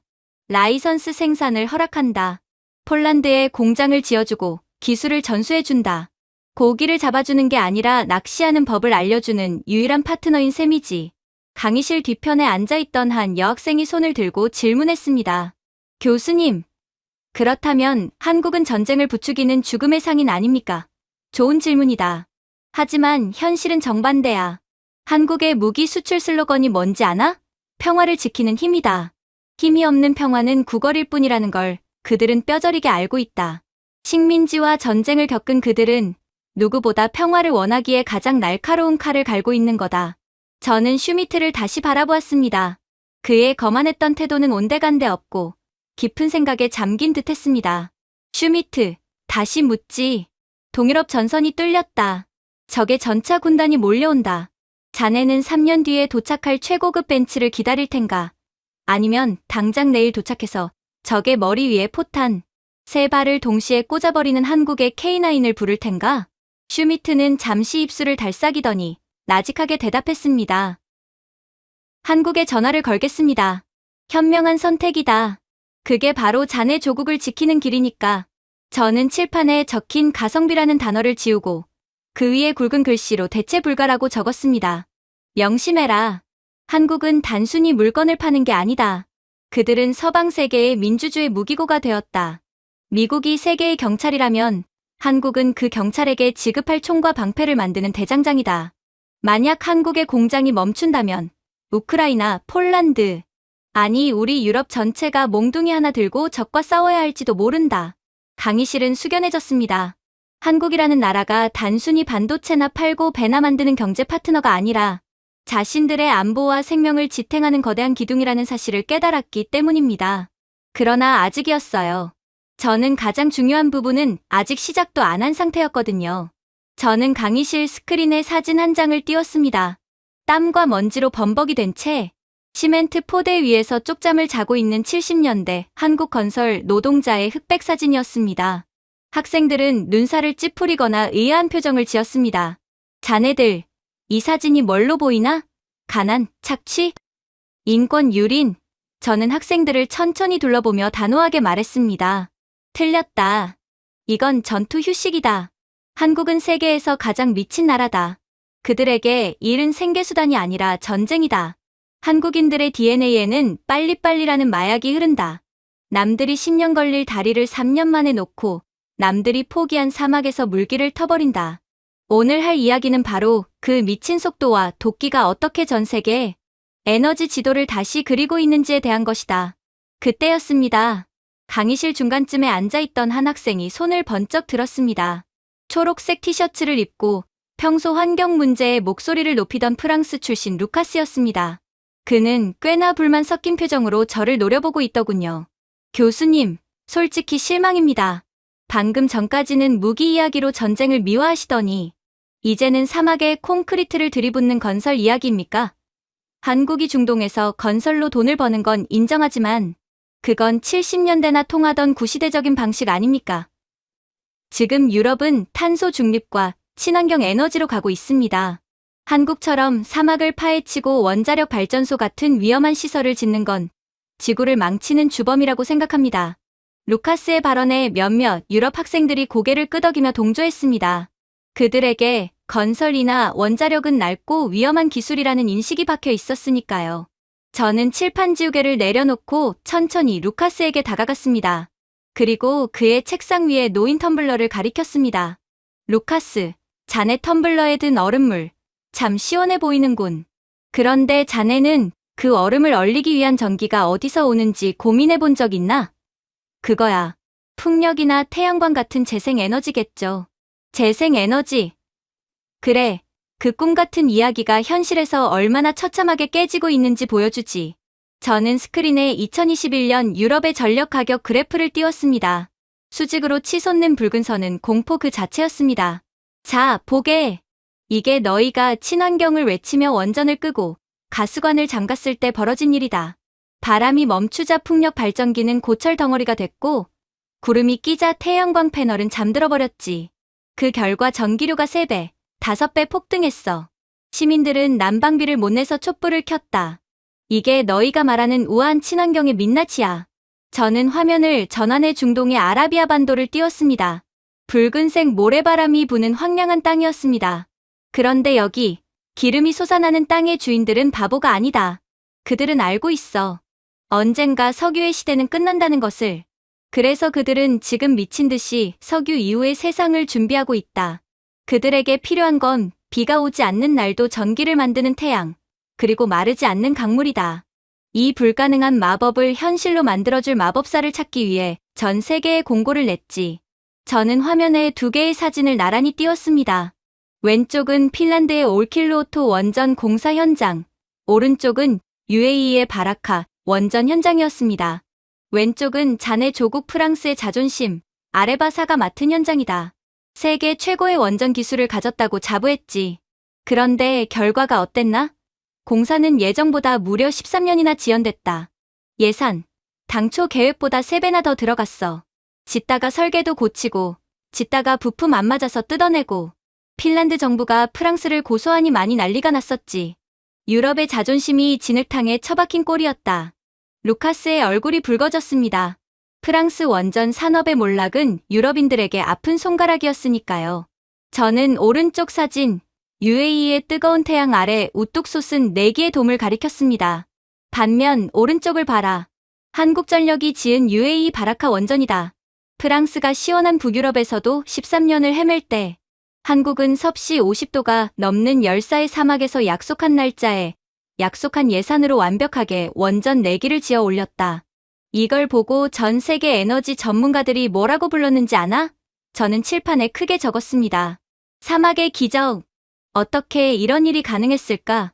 라이선스 생산을 허락한다. 폴란드에 공장을 지어주고 기술을 전수해준다. 고기를 잡아주는 게 아니라 낚시하는 법을 알려주는 유일한 파트너인 셈이지. 강의실 뒤편에 앉아있던 한 여학생이 손을 들고 질문했습니다. 교수님, 그렇다면 한국은 전쟁을 부추기는 죽음의 상인 아닙니까? 좋은 질문이다. 하지만 현실은 정반대야. 한국의 무기 수출 슬로건이 뭔지 아나? 평화를 지키는 힘이다. 힘이 없는 평화는 구걸일 뿐이라는 걸 그들은 뼈저리게 알고 있다. 식민지와 전쟁을 겪은 그들은 누구보다 평화를 원하기에 가장 날카로운 칼을 갈고 있는 거다. 저는 슈미트를 다시 바라보았습니다. 그의 거만했던 태도는 온데간데 없고 깊은 생각에 잠긴 듯 했습니다. 슈미트, 다시 묻지. 동유럽 전선이 뚫렸다. 적의 전차 군단이 몰려온다. 자네는 3년 뒤에 도착할 최고급 벤츠를 기다릴 텐가? 아니면 당장 내일 도착해서 적의 머리 위에 포탄 3발을 동시에 꽂아버리는 한국의 K9을 부를 텐가? 슈미트는 잠시 입술을 달싹이더니 나직하게 대답했습니다. 한국에 전화를 걸겠습니다. 현명한 선택이다. 그게 바로 자네 조국을 지키는 길이니까. 저는 칠판에 적힌 가성비라는 단어를 지우고 그 위에 굵은 글씨로 대체 불가라고 적었습니다. 명심해라. 한국은 단순히 물건을 파는 게 아니다. 그들은 서방 세계의 민주주의 무기고가 되었다. 미국이 세계의 경찰이라면 한국은 그 경찰에게 지급할 총과 방패를 만드는 대장장이다. 만약 한국의 공장이 멈춘다면 우크라이나, 폴란드, 아니 우리 유럽 전체가 몽둥이 하나 들고 적과 싸워야 할지도 모른다. 강의실은 숙연해졌습니다. 한국이라는 나라가 단순히 반도체나 팔고 배나 만드는 경제 파트너가 아니라 자신들의 안보와 생명을 지탱하는 거대한 기둥이라는 사실을 깨달았기 때문입니다. 그러나 아직이었어요. 저는 가장 중요한 부분은 아직 시작도 안 한 상태였거든요. 저는 강의실 스크린에 사진 한 장을 띄웠습니다. 땀과 먼지로 범벅이 된 채 시멘트 포대 위에서 쪽잠을 자고 있는 70년대 한국 건설 노동자의 흑백 사진이었습니다. 학생들은 눈살을 찌푸리거나 의아한 표정을 지었습니다. 자네들, 이 사진이 뭘로 보이나? 가난, 착취? 인권 유린? 저는 학생들을 천천히 둘러보며 단호하게 말했습니다. 틀렸다. 이건 전투 휴식이다. 한국은 세계에서 가장 미친 나라다. 그들에게 일은 생계수단이 아니라 전쟁이다. 한국인들의 DNA에는 빨리빨리라는 마약이 흐른다. 남들이 10년 걸릴 다리를 3년 만에 놓고 남들이 포기한 사막에서 물길을 터버린다. 오늘 할 이야기는 바로 그 미친 속도와 도끼가 어떻게 전 세계에 에너지 지도를 다시 그리고 있는지에 대한 것이다. 그때였습니다. 강의실 중간쯤에 앉아있던 한 학생이 손을 번쩍 들었습니다. 초록색 티셔츠를 입고 평소 환경 문제에 목소리를 높이던 프랑스 출신 루카스였습니다. 그는 꽤나 불만 섞인 표정으로 저를 노려보고 있더군요. 교수님, 솔직히 실망입니다. 방금 전까지는 무기 이야기로 전쟁을 미화하시더니 이제는 사막에 콘크리트를 들이붓는 건설 이야기입니까? 한국이 중동에서 건설로 돈을 버는 건 인정하지만 그건 70년대나 통하던 구시대적인 방식 아닙니까? 지금 유럽은 탄소 중립과 친환경 에너지로 가고 있습니다. 한국처럼 사막을 파헤치고 원자력 발전소 같은 위험한 시설을 짓는 건 지구를 망치는 주범이라고 생각합니다. 루카스의 발언에 몇몇 유럽 학생들이 고개를 끄덕이며 동조했습니다. 그들에게 건설이나 원자력은 낡고 위험한 기술이라는 인식이 박혀 있었으니까요. 저는 칠판 지우개를 내려놓고 천천히 루카스에게 다가갔습니다. 그리고 그의 책상 위에 놓인 텀블러를 가리켰습니다. 루카스, 자네 텀블러에 든 얼음물, 참 시원해 보이는군. 그런데 자네는 그 얼음을 얼리기 위한 전기가 어디서 오는지 고민해 본 적 있나? 그거야. 풍력이나 태양광 같은 재생에너지겠죠. 재생에너지. 그래, 그 꿈 같은 이야기가 현실에서 얼마나 처참하게 깨지고 있는지 보여주지. 저는 스크린에 2021년 유럽의 전력 가격 그래프를 띄웠습니다. 수직으로 치솟는 붉은 선은 공포 그 자체였습니다. 자, 보게. 이게 너희가 친환경을 외치며 원전을 끄고 가스관을 잠갔을 때 벌어진 일이다. 바람이 멈추자 풍력 발전기는 고철 덩어리가 됐고 구름이 끼자 태양광 패널은 잠들어 버렸지. 그 결과 전기료가 3배, 5배 폭등했어. 시민들은 난방비를 못 내서 촛불을 켰다. 이게 너희가 말하는 우아한 친환경의 민낯이야. 저는 화면을 전환해 중동의 아라비아 반도를 띄웠습니다. 붉은색 모래바람이 부는 황량한 땅이었습니다. 그런데 여기 기름이 솟아나는 땅의 주인들은 바보가 아니다. 그들은 알고 있어. 언젠가 석유의 시대는 끝난다는 것을. 그래서 그들은 지금 미친 듯이 석유 이후의 세상을 준비하고 있다. 그들에게 필요한 건 비가 오지 않는 날도 전기를 만드는 태양, 그리고 마르지 않는 강물이다. 이 불가능한 마법을 현실로 만들어줄 마법사를 찾기 위해 전 세계에 공고를 냈지. 저는 화면에 2개의 사진을 나란히 띄웠습니다. 왼쪽은 핀란드의 올킬루오토 원전 공사 현장, 오른쪽은 UAE의 바라카 원전 현장이었습니다. 왼쪽은 자네 조국 프랑스의 자존심, 아레바사가 맡은 현장이다. 세계 최고의 원전 기술을 가졌다고 자부했지. 그런데 결과가 어땠나? 공사는 예정보다 무려 13년이나 지연됐다. 예산, 당초 계획보다 3배나 더 들어갔어. 짓다가 설계도 고치고, 짓다가 부품 안 맞아서 뜯어내고, 핀란드 정부가 프랑스를 고소하니 많이 난리가 났었지. 유럽의 자존심이 진흙탕에 처박힌 꼴이었다. 루카스의 얼굴이 붉어졌습니다. 프랑스 원전 산업의 몰락은 유럽인들에게 아픈 손가락이었으니까요. 저는 오른쪽 사진, UAE의 뜨거운 태양 아래 우뚝 솟은 4개의 돔을 가리켰습니다. 반면 오른쪽을 봐라. 한국전력이 지은 UAE 바라카 원전이다. 프랑스가 시원한 북유럽에서도 13년을 헤맬 때 한국은 섭씨 50도가 넘는 열사의 사막에서 약속한 날짜에 약속한 예산으로 완벽하게 원전 4기를 지어 올렸다. 이걸 보고 전 세계 에너지 전문가들이 뭐라고 불렀는지 아나? 저는 칠판에 크게 적었습니다. 사막의 기적. 어떻게 이런 일이 가능했을까?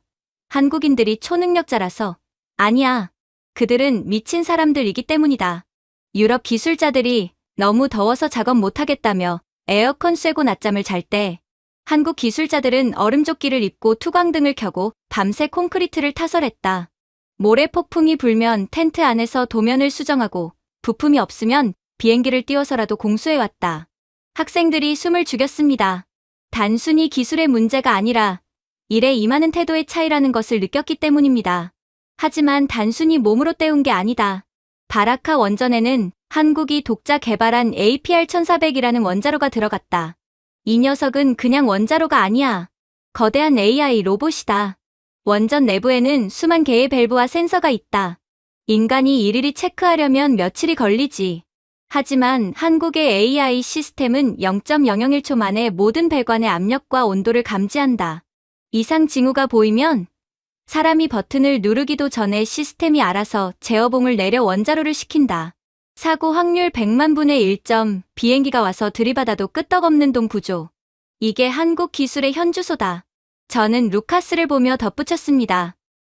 한국인들이 초능력자라서. 아니야. 그들은 미친 사람들이기 때문이다. 유럽 기술자들이 너무 더워서 작업 못하겠다며 에어컨 쐬고 낮잠을 잘 때 한국 기술자들은 얼음조끼를 입고 투광등을 켜고 밤새 콘크리트를 타설했다. 모래 폭풍이 불면 텐트 안에서 도면을 수정하고 부품이 없으면 비행기를 띄워서라도 공수해왔다. 학생들이 숨을 죽였습니다. 단순히 기술의 문제가 아니라 일에 임하는 태도의 차이라는 것을 느꼈기 때문입니다. 하지만 단순히 몸으로 때운 게 아니다. 바라카 원전에는 한국이 독자 개발한 APR1400이라는 원자로가 들어갔다. 이 녀석은 그냥 원자로가 아니야. 거대한 AI 로봇이다. 원전 내부에는 수만 개의 밸브와 센서가 있다. 인간이 일일이 체크하려면 며칠이 걸리지. 하지만 한국의 AI 시스템은 0.001초 만에 모든 배관의 압력과 온도를 감지한다. 이상 징후가 보이면 사람이 버튼을 누르기도 전에 시스템이 알아서 제어봉을 내려 원자로를 시킨다. 사고 확률 100만 분의 1점, 비행기가 와서 들이받아도 끄떡없는 동 구조. 이게 한국 기술의 현주소다. 저는 루카스를 보며 덧붙였습니다.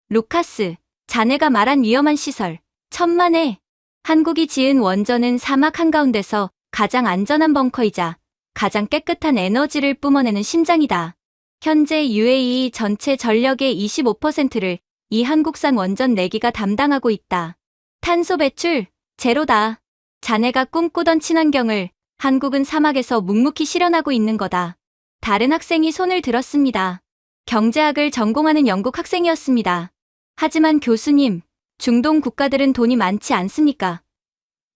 루카스, 자네가 말한 위험한 시설, 천만에. 한국이 지은 원전은 사막 한가운데서 가장 안전한 벙커이자 가장 깨끗한 에너지를 뿜어내는 심장이다. 현재 UAE 전체 전력의 25%를 이 한국산 원전 4기가 담당하고 있다. 탄소 배출, 제로다. 자네가 꿈꾸던 친환경을 한국은 사막에서 묵묵히 실현하고 있는 거다. 다른 학생이 손을 들었습니다. 경제학을 전공하는 영국 학생이었습니다. 하지만 교수님, 중동 국가들은 돈이 많지 않습니까?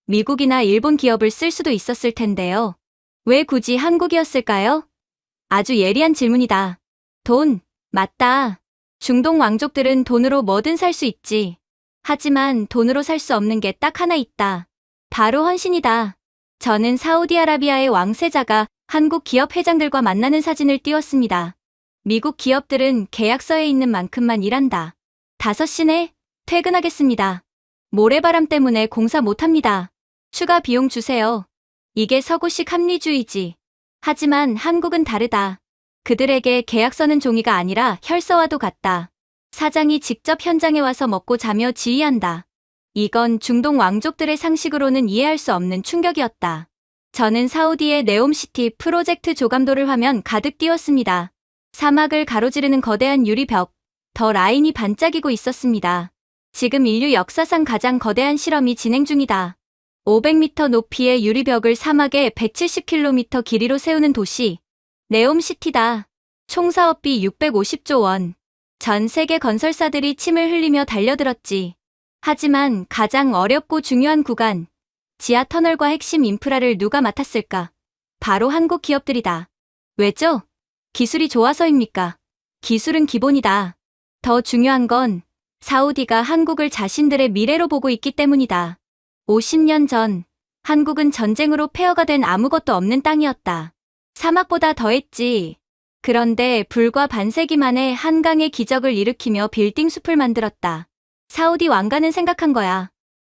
미국이나 일본 기업을 쓸 수도 있었을 텐데요. 왜 굳이 한국이었을까요? 아주 예리한 질문이다. 돈, 맞다. 중동 왕족들은 돈으로 뭐든 살 수 있지. 하지만 돈으로 살 수 없는 게 딱 하나 있다. 바로 헌신이다. 저는 사우디아라비아의 왕세자가 한국 기업 회장들과 만나는 사진을 띄웠습니다. 미국 기업들은 계약서에 있는 만큼만 일한다. 5시네? 퇴근하겠습니다. 모래바람 때문에 공사 못합니다. 추가 비용 주세요. 이게 서구식 합리주의지. 하지만 한국은 다르다. 그들에게 계약서는 종이가 아니라 혈서와도 같다. 사장이 직접 현장에 와서 먹고 자며 지휘한다. 이건 중동 왕족들의 상식으로는 이해할 수 없는 충격이었다. 저는 사우디의 네옴시티 프로젝트 조감도를 화면 가득 띄웠습니다. 사막을 가로지르는 거대한 유리벽, 더 라인이 반짝이고 있었습니다. 지금 인류 역사상 가장 거대한 실험이 진행 중이다. 500m 높이의 유리벽을 사막에 170km 길이로 세우는 도시, 네옴시티다. 총 사업비 650조 원. 전 세계 건설사들이 침을 흘리며 달려들었지. 하지만 가장 어렵고 중요한 구간, 지하 터널과 핵심 인프라를 누가 맡았을까? 바로 한국 기업들이다. 왜죠? 기술이 좋아서입니까? 기술은 기본이다. 더 중요한 건 사우디가 한국을 자신들의 미래로 보고 있기 때문이다. 50년 전, 한국은 전쟁으로 폐허가 된 아무것도 없는 땅이었다. 사막보다 더했지. 그런데 불과 반세기 만에 한강의 기적을 일으키며 빌딩 숲을 만들었다. 사우디 왕가는 생각한 거야.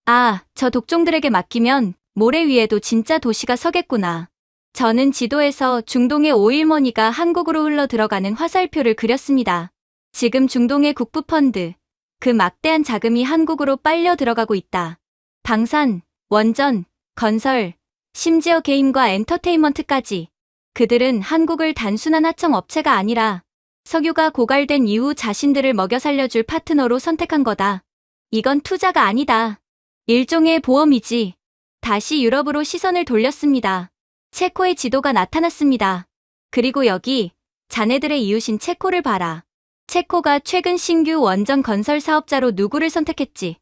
아, 저 독종들에게 맡기면 모래 위에도 진짜 도시가 서겠구나. 저는 지도에서 중동의 오일머니가 한국으로 흘러 들어가는 화살표를 그렸습니다. 지금 중동의 국부펀드, 그 막대한 자금이 한국으로 빨려 들어가고 있다. 방산, 원전, 건설, 심지어 게임과 엔터테인먼트까지. 그들은 한국을 단순한 하청 업체가 아니라 석유가 고갈된 이후 자신들을 먹여 살려줄 파트너로 선택한 거다. 이건 투자가 아니다. 일종의 보험이지. 다시 유럽으로 시선을 돌렸습니다. 체코의 지도가 나타났습니다. 그리고 여기 자네들의 이웃인 체코를 봐라. 체코가 최근 신규 원전 건설 사업자로 누구를 선택했지?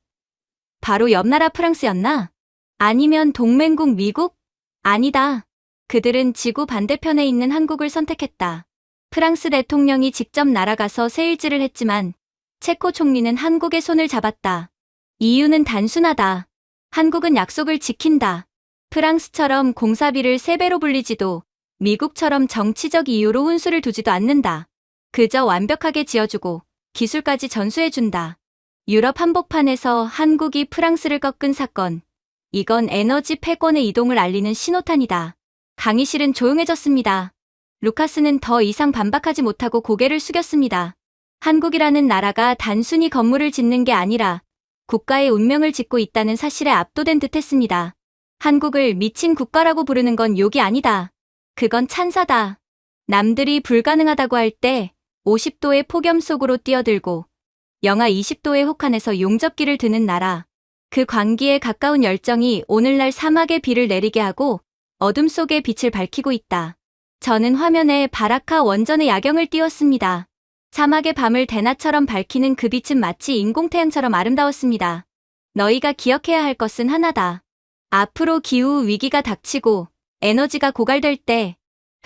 바로 옆 나라 프랑스였나? 아니면 동맹국 미국? 아니다. 그들은 지구 반대편에 있는 한국을 선택했다. 프랑스 대통령이 직접 날아가서 세일즈를 했지만 체코 총리는 한국의 손을 잡았다. 이유는 단순하다. 한국은 약속을 지킨다. 프랑스처럼 공사비를 3배로 불리지도 미국처럼 정치적 이유로 혼수를 두지도 않는다. 그저 완벽하게 지어주고 기술까지 전수해준다. 유럽 한복판에서 한국이 프랑스를 꺾은 사건. 이건 에너지 패권의 이동을 알리는 신호탄이다. 강의실은 조용해졌습니다. 루카스는 더 이상 반박하지 못하고 고개를 숙였습니다. 한국이라는 나라가 단순히 건물을 짓는 게 아니라 국가의 운명을 짓고 있다는 사실에 압도된 듯했습니다. 한국을 미친 국가라고 부르는 건 욕이 아니다. 그건 찬사다. 남들이 불가능하다고 할 때 50도의 폭염 속으로 뛰어들고 영하 20도의 혹한에서 용접기를 드는 나라. 그 광기에 가까운 열정이 오늘날 사막에 비를 내리게 하고 어둠 속에 빛을 밝히고 있다. 저는 화면에 바라카 원전의 야경을 띄웠습니다. 사막의 밤을 대낮처럼 밝히는 그 빛은 마치 인공태양처럼 아름다웠습니다. 너희가 기억해야 할 것은 하나다. 앞으로 기후 위기가 닥치고 에너지가 고갈될 때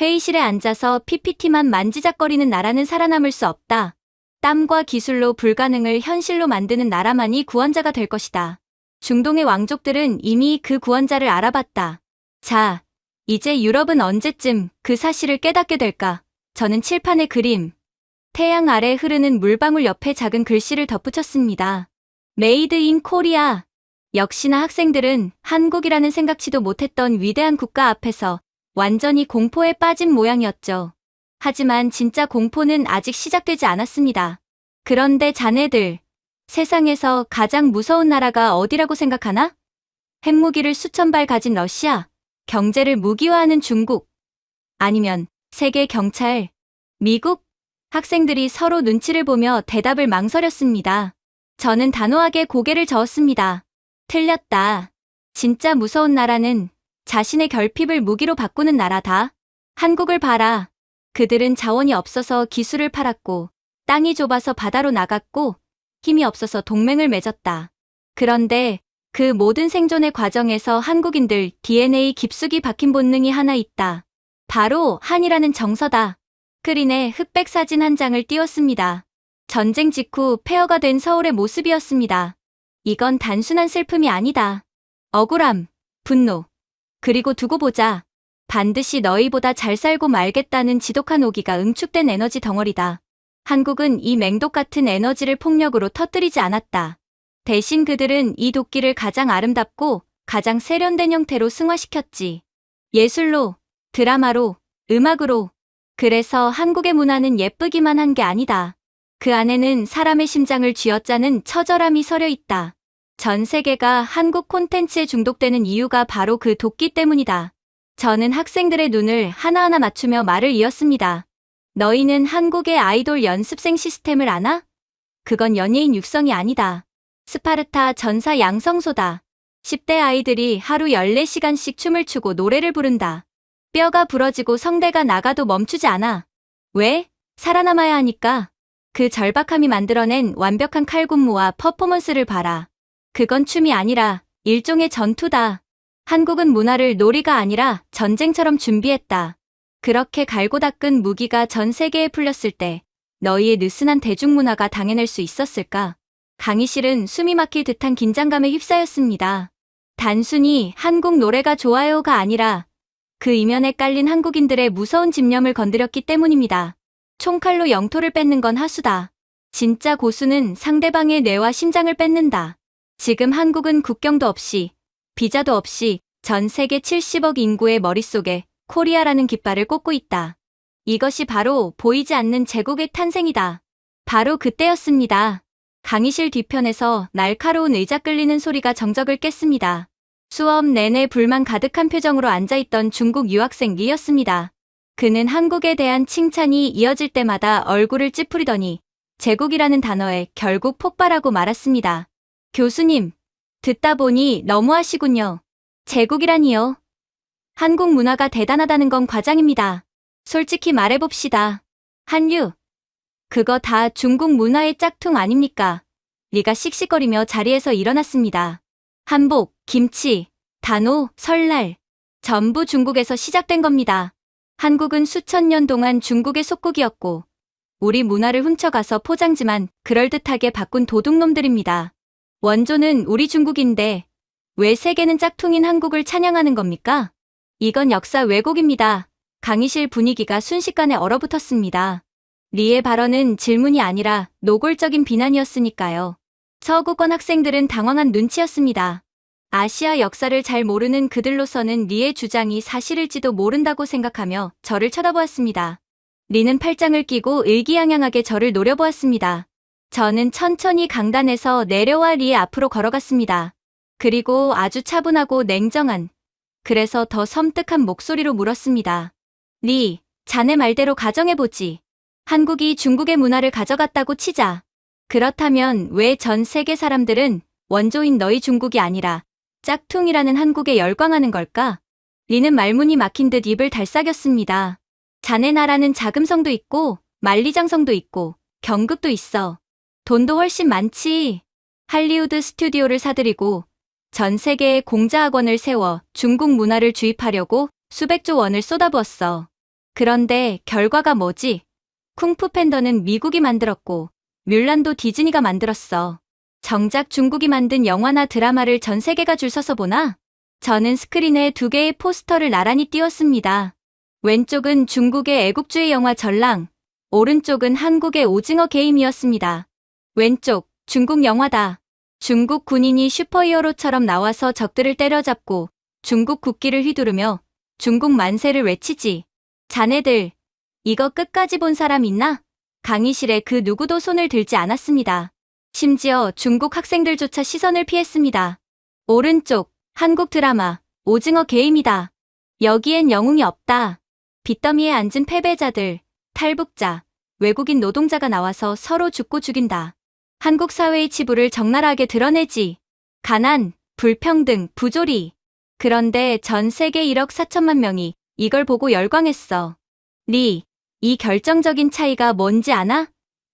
회의실에 앉아서 PPT만 만지작거리는 나라는 살아남을 수 없다. 땀과 기술로 불가능을 현실로 만드는 나라만이 구원자가 될 것이다. 중동의 왕족들은 이미 그 구원자를 알아봤다. 자, 이제 유럽은 언제쯤 그 사실을 깨닫게 될까? 저는 칠판의 그림, 태양 아래 흐르는 물방울 옆에 작은 글씨를 덧붙였습니다. 메이드 인 코리아. 역시나 학생들은 한국이라는 생각지도 못했던 위대한 국가 앞에서 완전히 공포에 빠진 모양이었죠. 하지만 진짜 공포는 아직 시작되지 않았습니다. 그런데 자네들, 세상에서 가장 무서운 나라가 어디라고 생각하나? 핵무기를 수천 발 가진 러시아, 경제를 무기화하는 중국, 아니면 세계 경찰, 미국? 학생들이 서로 눈치를 보며 대답을 망설였습니다. 저는 단호하게 고개를 저었습니다. 틀렸다. 진짜 무서운 나라는 자신의 결핍을 무기로 바꾸는 나라다. 한국을 봐라. 그들은 자원이 없어서 기술을 팔았고, 땅이 좁아서 바다로 나갔고, 힘이 없어서 동맹을 맺었다. 그런데 그 모든 생존의 과정에서 한국인들 DNA 깊숙이 박힌 본능이 하나 있다. 바로 한이라는 정서다. 스크린에 흑백 사진 한 장을 띄웠습니다. 전쟁 직후 폐허가 된 서울의 모습이었습니다. 이건 단순한 슬픔이 아니다. 억울함, 분노, 그리고 두고 보자. 반드시 너희보다 잘 살고 말겠다는 지독한 오기가 응축된 에너지 덩어리다. 한국은 이 맹독 같은 에너지를 폭력으로 터뜨리지 않았다. 대신 그들은 이 도끼를 가장 아름답고 가장 세련된 형태로 승화시켰지. 예술로, 드라마로, 음악으로. 그래서 한국의 문화는 예쁘기만 한 게 아니다. 그 안에는 사람의 심장을 쥐어짜는 처절함이 서려 있다. 전 세계가 한국 콘텐츠에 중독되는 이유가 바로 그 도끼 때문이다. 저는 학생들의 눈을 하나하나 맞추며 말을 이었습니다. 너희는 한국의 아이돌 연습생 시스템을 아나? 그건 연예인 육성이 아니다. 스파르타 전사 양성소다. 10대 아이들이 하루 14시간씩 춤을 추고 노래를 부른다. 뼈가 부러지고 성대가 나가도 멈추지 않아. 왜? 살아남아야 하니까. 그 절박함이 만들어낸 완벽한 칼군무와 퍼포먼스를 봐라. 그건 춤이 아니라 일종의 전투다. 한국은 문화를 놀이가 아니라 전쟁처럼 준비했다. 그렇게 갈고 닦은 무기가 전 세계에 풀렸을 때 너희의 느슨한 대중문화가 당해낼 수 있었을까? 강의실은 숨이 막힐 듯한 긴장감에 휩싸였습니다. 단순히 한국 노래가 좋아요가 아니라 그 이면에 깔린 한국인들의 무서운 집념을 건드렸기 때문입니다. 총칼로 영토를 뺏는 건 하수다. 진짜 고수는 상대방의 뇌와 심장을 뺏는다. 지금 한국은 국경도 없이, 비자도 없이 전 세계 70억 인구의 머릿속에 코리아라는 깃발을 꽂고 있다. 이것이 바로 보이지 않는 제국의 탄생이다. 바로 그때였습니다. 강의실 뒤편에서 날카로운 의자 끌리는 소리가 정적을 깼습니다. 수업 내내 불만 가득한 표정으로 앉아있던 중국 유학생 리였습니다. 그는 한국에 대한 칭찬이 이어질 때마다 얼굴을 찌푸리더니 제국이라는 단어에 결국 폭발하고 말았습니다. 교수님, 듣다 보니 너무하시군요. 제국이라니요. 한국 문화가 대단하다는 건 과장입니다. 솔직히 말해봅시다. 한류, 그거 다 중국 문화의 짝퉁 아닙니까? 리가 씩씩거리며 자리에서 일어났습니다. 한복, 김치, 단오, 설날, 전부 중국에서 시작된 겁니다. 한국은 수천 년 동안 중국의 속국이었고 우리 문화를 훔쳐가서 포장지만 그럴듯하게 바꾼 도둑놈들입니다. 원조는 우리 중국인데 왜 세계는 짝퉁인 한국을 찬양하는 겁니까? 이건 역사 왜곡입니다. 강의실 분위기가 순식간에 얼어붙었습니다. 리의 발언은 질문이 아니라 노골적인 비난이었으니까요. 서구권 학생들은 당황한 눈치였습니다. 아시아 역사를 잘 모르는 그들로서는 리의 주장이 사실일지도 모른다고 생각하며 저를 쳐다보았습니다. 리는 팔짱을 끼고 의기양양하게 저를 노려보았습니다. 저는 천천히 강단에서 내려와 리의 앞으로 걸어갔습니다. 그리고 아주 차분하고 냉정한, 그래서 더 섬뜩한 목소리로 물었습니다. 리, 자네 말대로 가정해보지. 한국이 중국의 문화를 가져갔다고 치자. 그렇다면 왜 전 세계 사람들은 원조인 너희 중국이 아니라 짝퉁이라는 한국에 열광하는 걸까? 리는 말문이 막힌 듯 입을 달싹였습니다. 자네 나라는 자금성도 있고 만리장성도 있고 경극도 있어. 돈도 훨씬 많지. 할리우드 스튜디오를 사들이고 전 세계에 공자학원을 세워 중국 문화를 주입하려고 수백조 원을 쏟아부었어. 그런데 결과가 뭐지? 쿵푸 팬더는 미국이 만들었고 뮬란도 디즈니가 만들었어. 정작 중국이 만든 영화나 드라마를 전 세계가 줄 서서 보나? 저는 스크린에 2개의 포스터를 나란히 띄웠습니다. 왼쪽은 중국의 애국주의 영화 전랑, 오른쪽은 한국의 오징어 게임이었습니다. 왼쪽, 중국 영화다. 중국 군인이 슈퍼히어로처럼 나와서 적들을 때려잡고 중국 국기를 휘두르며 중국 만세를 외치지. 자네들, 이거 끝까지 본 사람 있나? 강의실에 그 누구도 손을 들지 않았습니다. 심지어 중국 학생들조차 시선을 피했습니다. 오른쪽, 한국 드라마, 오징어 게임이다. 여기엔 영웅이 없다. 빚더미에 앉은 패배자들, 탈북자, 외국인 노동자가 나와서 서로 죽고 죽인다. 한국 사회의 치부를 적나라하게 드러내지. 가난, 불평등, 부조리. 그런데 전 세계 1억 4천만 명이 이걸 보고 열광했어. 리, 이 결정적인 차이가 뭔지 아나?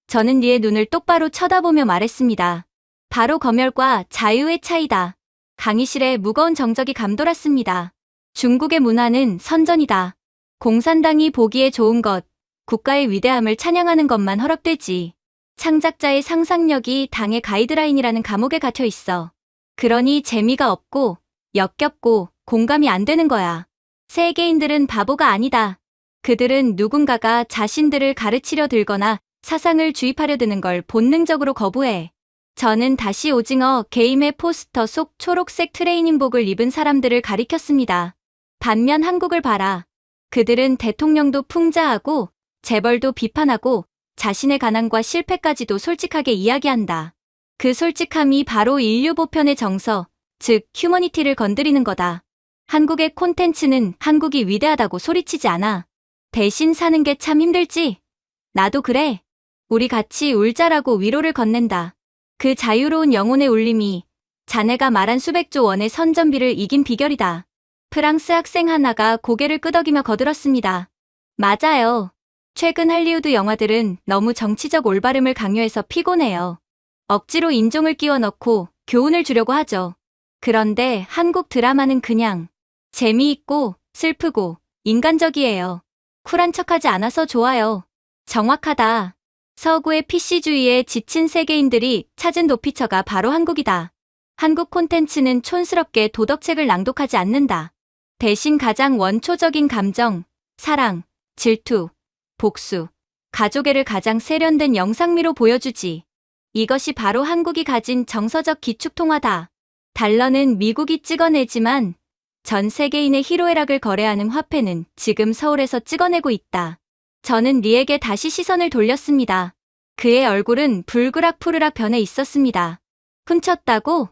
저는 리의 눈을 똑바로 쳐다보며 말했습니다. 바로 검열과 자유의 차이다. 강의실에 무거운 정적이 감돌았습니다. 중국의 문화는 선전이다. 공산당이 보기에 좋은 것, 국가의 위대함을 찬양하는 것만 허락되지. 창작자의 상상력이 당의 가이드라인이라는 감옥에 갇혀 있어. 그러니 재미가 없고 역겹고 공감이 안 되는 거야. 세계인들은 바보가 아니다. 그들은 누군가가 자신들을 가르치려 들거나 사상을 주입하려 드는 걸 본능적으로 거부해. 저는 다시 오징어 게임의 포스터 속 초록색 트레이닝복을 입은 사람들을 가리켰습니다. 반면 한국을 봐라. 그들은 대통령도 풍자하고 재벌도 비판하고 자신의 가난과 실패까지도 솔직하게 이야기한다. 그 솔직함이 바로 인류 보편의 정서, 즉 휴머니티를 건드리는 거다. 한국의 콘텐츠는 한국이 위대하다고 소리치지 않아. 대신 사는 게 참 힘들지? 나도 그래. 우리 같이 울자라고 위로를 건넨다. 그 자유로운 영혼의 울림이 자네가 말한 수백조 원의 선전비를 이긴 비결이다. 프랑스 학생 하나가 고개를 끄덕이며 거들었습니다. 맞아요. 최근 할리우드 영화들은 너무 정치적 올바름을 강요해서 피곤해요. 억지로 인종을 끼워 넣고 교훈을 주려고 하죠. 그런데 한국 드라마는 그냥 재미있고 슬프고 인간적이에요. 쿨한 척하지 않아서 좋아요. 정확하다. 서구의 PC주의에 지친 세계인들이 찾은 도피처가 바로 한국이다. 한국 콘텐츠는 촌스럽게 도덕책을 낭독하지 않는다. 대신 가장 원초적인 감정, 사랑, 질투, 복수, 가족애를 가장 세련된 영상미로 보여주지. 이것이 바로 한국이 가진 정서적 기축통화다. 달러는 미국이 찍어내지만 전 세계인의 희로애락을 거래하는 화폐는 지금 서울에서 찍어내고 있다. 저는 리에게 다시 시선을 돌렸습니다. 그의 얼굴은 불그락푸르락 변해 있었습니다. 훔쳤다고?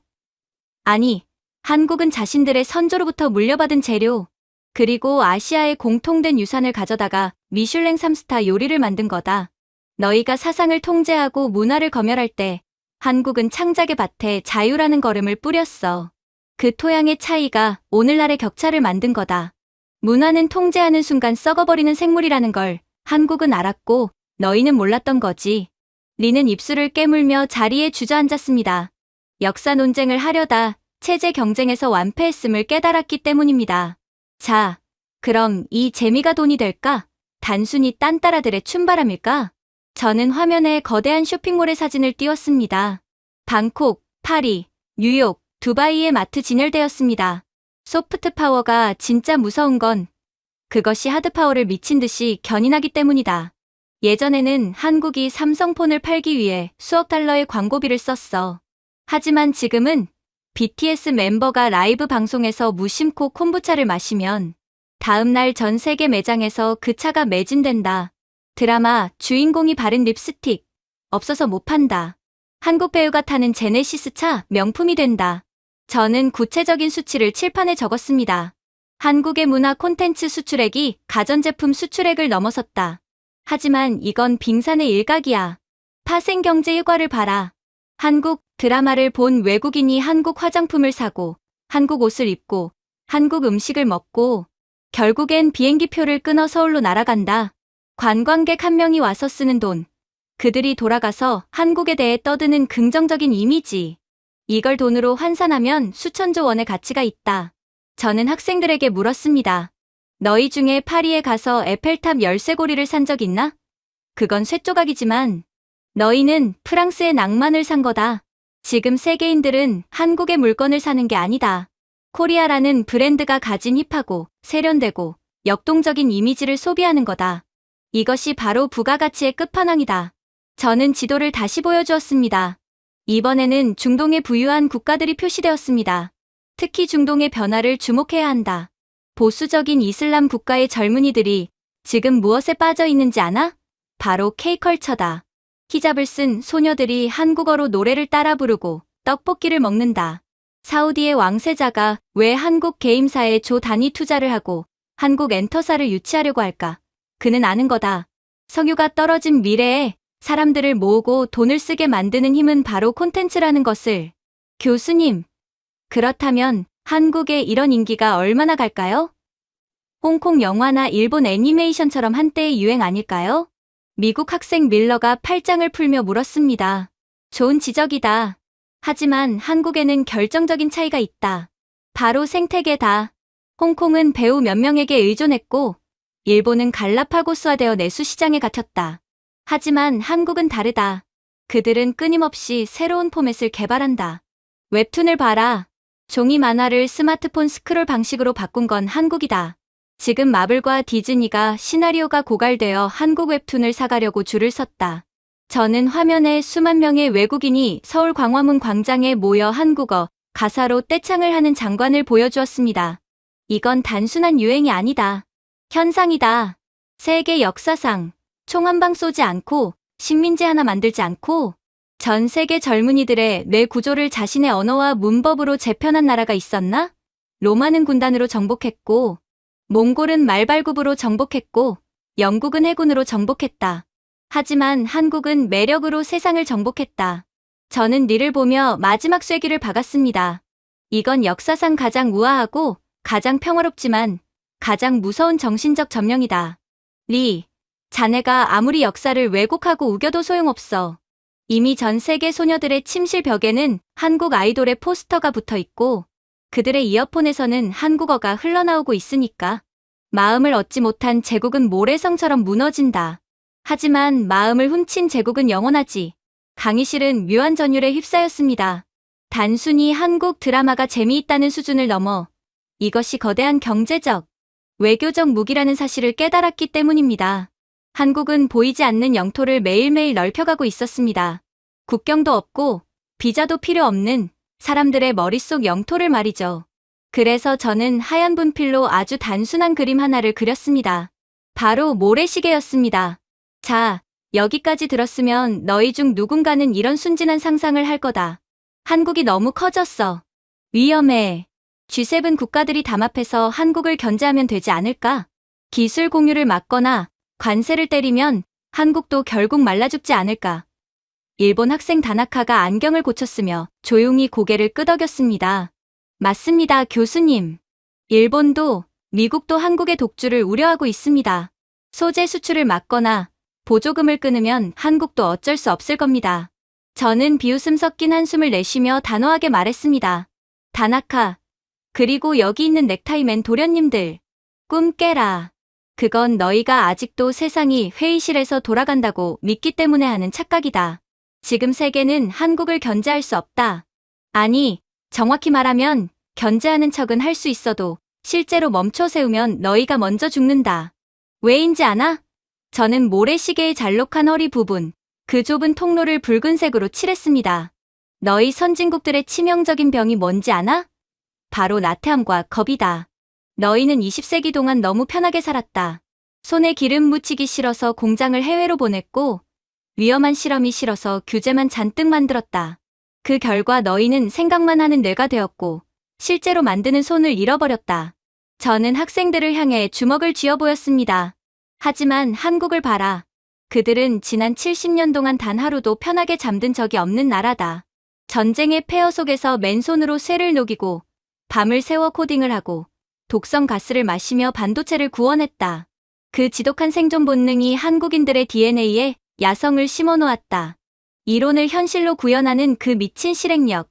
아니, 한국은 자신들의 선조로부터 물려받은 재료, 그리고 아시아의 공통된 유산을 가져다가 미슐랭 3스타 요리를 만든 거다. 너희가 사상을 통제하고 문화를 검열할 때 한국은 창작의 밭에 자유라는 걸음을 뿌렸어. 그 토양의 차이가 오늘날의 격차를 만든 거다. 문화는 통제하는 순간 썩어버리는 생물이라는 걸 한국은 알았고 너희는 몰랐던 거지. 리는 입술을 깨물며 자리에 주저앉았습니다. 역사 논쟁을 하려다 체제 경쟁에서 완패했음을 깨달았기 때문입니다. 자, 그럼 이 재미가 돈이 될까? 단순히 딴따라들의 춤바람일까? 저는 화면에 거대한 쇼핑몰의 사진을 띄웠습니다. 방콕, 파리, 뉴욕, 두바이의 마트 진열되었습니다. 소프트 파워가 진짜 무서운 건 그것이 하드 파워를 미친 듯이 견인하기 때문이다. 예전에는 한국이 삼성폰을 팔기 위해 수억 달러의 광고비를 썼어. 하지만 지금은 BTS 멤버가 라이브 방송에서 무심코 콤부차를 마시면 다음날 전 세계 매장에서 그 차가 매진된다. 드라마 주인공이 바른 립스틱 없어서 못 판다. 한국 배우가 타는 제네시스 차 명품이 된다. 저는 구체적인 수치를 칠판에 적었습니다. 한국의 문화 콘텐츠 수출액이 가전제품 수출액을 넘어섰다. 하지만 이건 빙산의 일각이야. 파생경제 일과를 봐라. 한국 드라마를 본 외국인이 한국 화장품을 사고 한국 옷을 입고 한국 음식을 먹고 결국엔 비행기표를 끊어 서울로 날아간다. 관광객 한 명이 와서 쓰는 돈. 그들이 돌아가서 한국에 대해 떠드는 긍정적인 이미지. 이걸 돈으로 환산하면 수천조 원의 가치가 있다. 저는 학생들에게 물었습니다. 너희 중에 파리에 가서 에펠탑 열쇠고리를 산 적 있나? 그건 쇠조각이지만 너희는 프랑스의 낭만을 산 거다. 지금 세계인들은 한국의 물건을 사는 게 아니다. 코리아라는 브랜드가 가진 힙하고 세련되고 역동적인 이미지를 소비하는 거다. 이것이 바로 부가가치의 끝판왕이다. 저는 지도를 다시 보여주었습니다. 이번에는 중동의 부유한 국가들이 표시되었습니다. 특히 중동의 변화를 주목해야 한다. 보수적인 이슬람 국가의 젊은이들이 지금 무엇에 빠져 있는지 아나? 바로 K컬처다. 히잡을 쓴 소녀들이 한국어로 노래를 따라 부르고 떡볶이를 먹는다. 사우디의 왕세자가 왜 한국 게임사에 조 단위 투자를 하고 한국 엔터사를 유치하려고 할까? 그는 아는 거다. 석유가 떨어진 미래에 사람들을 모으고 돈을 쓰게 만드는 힘은 바로 콘텐츠라는 것을. 교수님, 그렇다면 한국의 이런 인기가 얼마나 갈까요? 홍콩 영화나 일본 애니메이션처럼 한때의 유행 아닐까요? 미국 학생 밀러가 팔짱을 풀며 물었습니다. 좋은 지적이다. 하지만 한국에는 결정적인 차이가 있다. 바로 생태계다. 홍콩은 배우 몇 명에게 의존했고 일본은 갈라파고스화되어 내수 시장에 갇혔다. 하지만 한국은 다르다. 그들은 끊임없이 새로운 포맷을 개발한다. 웹툰을 봐라. 종이 만화를 스마트폰 스크롤 방식으로 바꾼 건 한국이다. 지금 마블과 디즈니가 시나리오가 고갈되어 한국 웹툰을 사가려고 줄을 섰다. 저는 화면에 수만 명의 외국인이 서울 광화문 광장에 모여 한국어 가사로 떼창을 하는 장관을 보여주었습니다. 이건 단순한 유행이 아니다. 현상이다. 세계 역사상 총 한 방 쏘지 않고 식민지 하나 만들지 않고 전 세계 젊은이들의 뇌 구조를 자신의 언어와 문법으로 재편한 나라가 있었나? 로마는 군단으로 정복했고 몽골은 말발굽으로 정복했고 영국은 해군으로 정복했다. 하지만 한국은 매력으로 세상을 정복했다. 저는 니를 보며 마지막 쐐기를 박았습니다. 이건 역사상 가장 우아하고 가장 평화롭지만 가장 무서운 정신적 점령이다. 리, 자네가 아무리 역사를 왜곡하고 우겨도 소용없어. 이미 전 세계 소녀들의 침실 벽에는 한국 아이돌의 포스터가 붙어 있고 그들의 이어폰에서는 한국어가 흘러나오고 있으니까. 마음을 얻지 못한 제국은 모래성처럼 무너진다. 하지만 마음을 훔친 제국은 영원하지. 강희실은 묘한 전율에 휩싸였습니다. 단순히 한국 드라마가 재미있다는 수준을 넘어 이것이 거대한 경제적, 외교적 무기라는 사실을 깨달았기 때문입니다. 한국은 보이지 않는 영토를 매일매일 넓혀가고 있었습니다. 국경도 없고 비자도 필요 없는 사람들의 머릿속 영토를 말이죠. 그래서 저는 하얀 분필로 아주 단순한 그림 하나를 그렸습니다. 바로 모래시계였습니다. 자, 여기까지 들었으면 너희 중 누군가는 이런 순진한 상상을 할 거다. 한국이 너무 커졌어. 위험해. G7 국가들이 담합해서 한국을 견제하면 되지 않을까? 기술 공유를 막거나 관세를 때리면 한국도 결국 말라 죽지 않을까? 일본 학생 다나카가 안경을 고쳤으며 조용히 고개를 끄덕였습니다. 맞습니다, 교수님. 일본도, 미국도 한국의 독주를 우려하고 있습니다. 소재 수출을 막거나 보조금을 끊으면 한국도 어쩔 수 없을 겁니다. 저는 비웃음 섞인 한숨을 내쉬며 단호하게 말했습니다. 다나카, 그리고 여기 있는 넥타이맨 도련님들, 꿈 깨라. 그건 너희가 아직도 세상이 회의실에서 돌아간다고 믿기 때문에 하는 착각이다. 지금 세계는 한국을 견제할 수 없다. 아니, 정확히 말하면 견제하는 척은 할 수 있어도 실제로 멈춰 세우면 너희가 먼저 죽는다. 왜인지 아나? 저는 모래시계의 잘록한 허리 부분, 그 좁은 통로를 붉은색으로 칠했습니다. 너희 선진국들의 치명적인 병이 뭔지 아나? 바로 나태함과 겁이다. 너희는 20세기 동안 너무 편하게 살았다. 손에 기름 묻히기 싫어서 공장을 해외로 보냈고 위험한 실험이 싫어서 규제만 잔뜩 만들었다. 그 결과 너희는 생각만 하는 뇌가 되었고 실제로 만드는 손을 잃어버렸다. 저는 학생들을 향해 주먹을 쥐어 보였습니다. 하지만 한국을 봐라. 그들은 지난 70년 동안 단 하루도 편하게 잠든 적이 없는 나라다. 전쟁의 폐허 속에서 맨손으로 쇠를 녹이고 밤을 새워 코딩을 하고 독성 가스를 마시며 반도체를 구원했다. 그 지독한 생존 본능이 한국인들의 DNA에 야성을 심어놓았다. 이론을 현실로 구현하는 그 미친 실행력.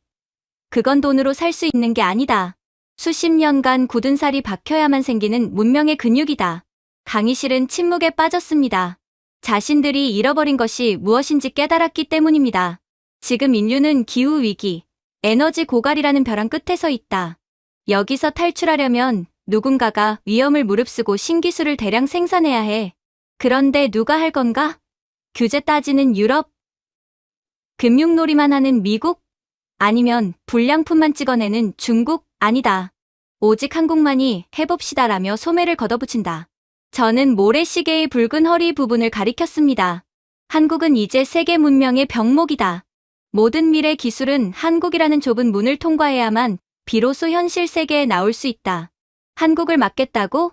그건 돈으로 살 수 있는 게 아니다. 수십 년간 굳은 살이 박혀야만 생기는 문명의 근육이다. 강희실은 침묵에 빠졌습니다. 자신들이 잃어버린 것이 무엇인지 깨달았기 때문입니다. 지금 인류는 기후위기, 에너지 고갈이라는 벼랑 끝에 서 있다. 여기서 탈출하려면 누군가가 위험을 무릅쓰고 신기술을 대량 생산해야 해. 그런데 누가 할 건가? 규제 따지는 유럽? 금융놀이만 하는 미국? 아니면 불량품만 찍어내는 중국? 아니다. 오직 한국만이 해봅시다라며 소매를 걷어붙인다. 저는 모래시계의 붉은 허리 부분을 가리켰습니다. 한국은 이제 세계 문명의 병목이다. 모든 미래 기술은 한국이라는 좁은 문을 통과해야만 비로소 현실 세계에 나올 수 있다. 한국을 막겠다고?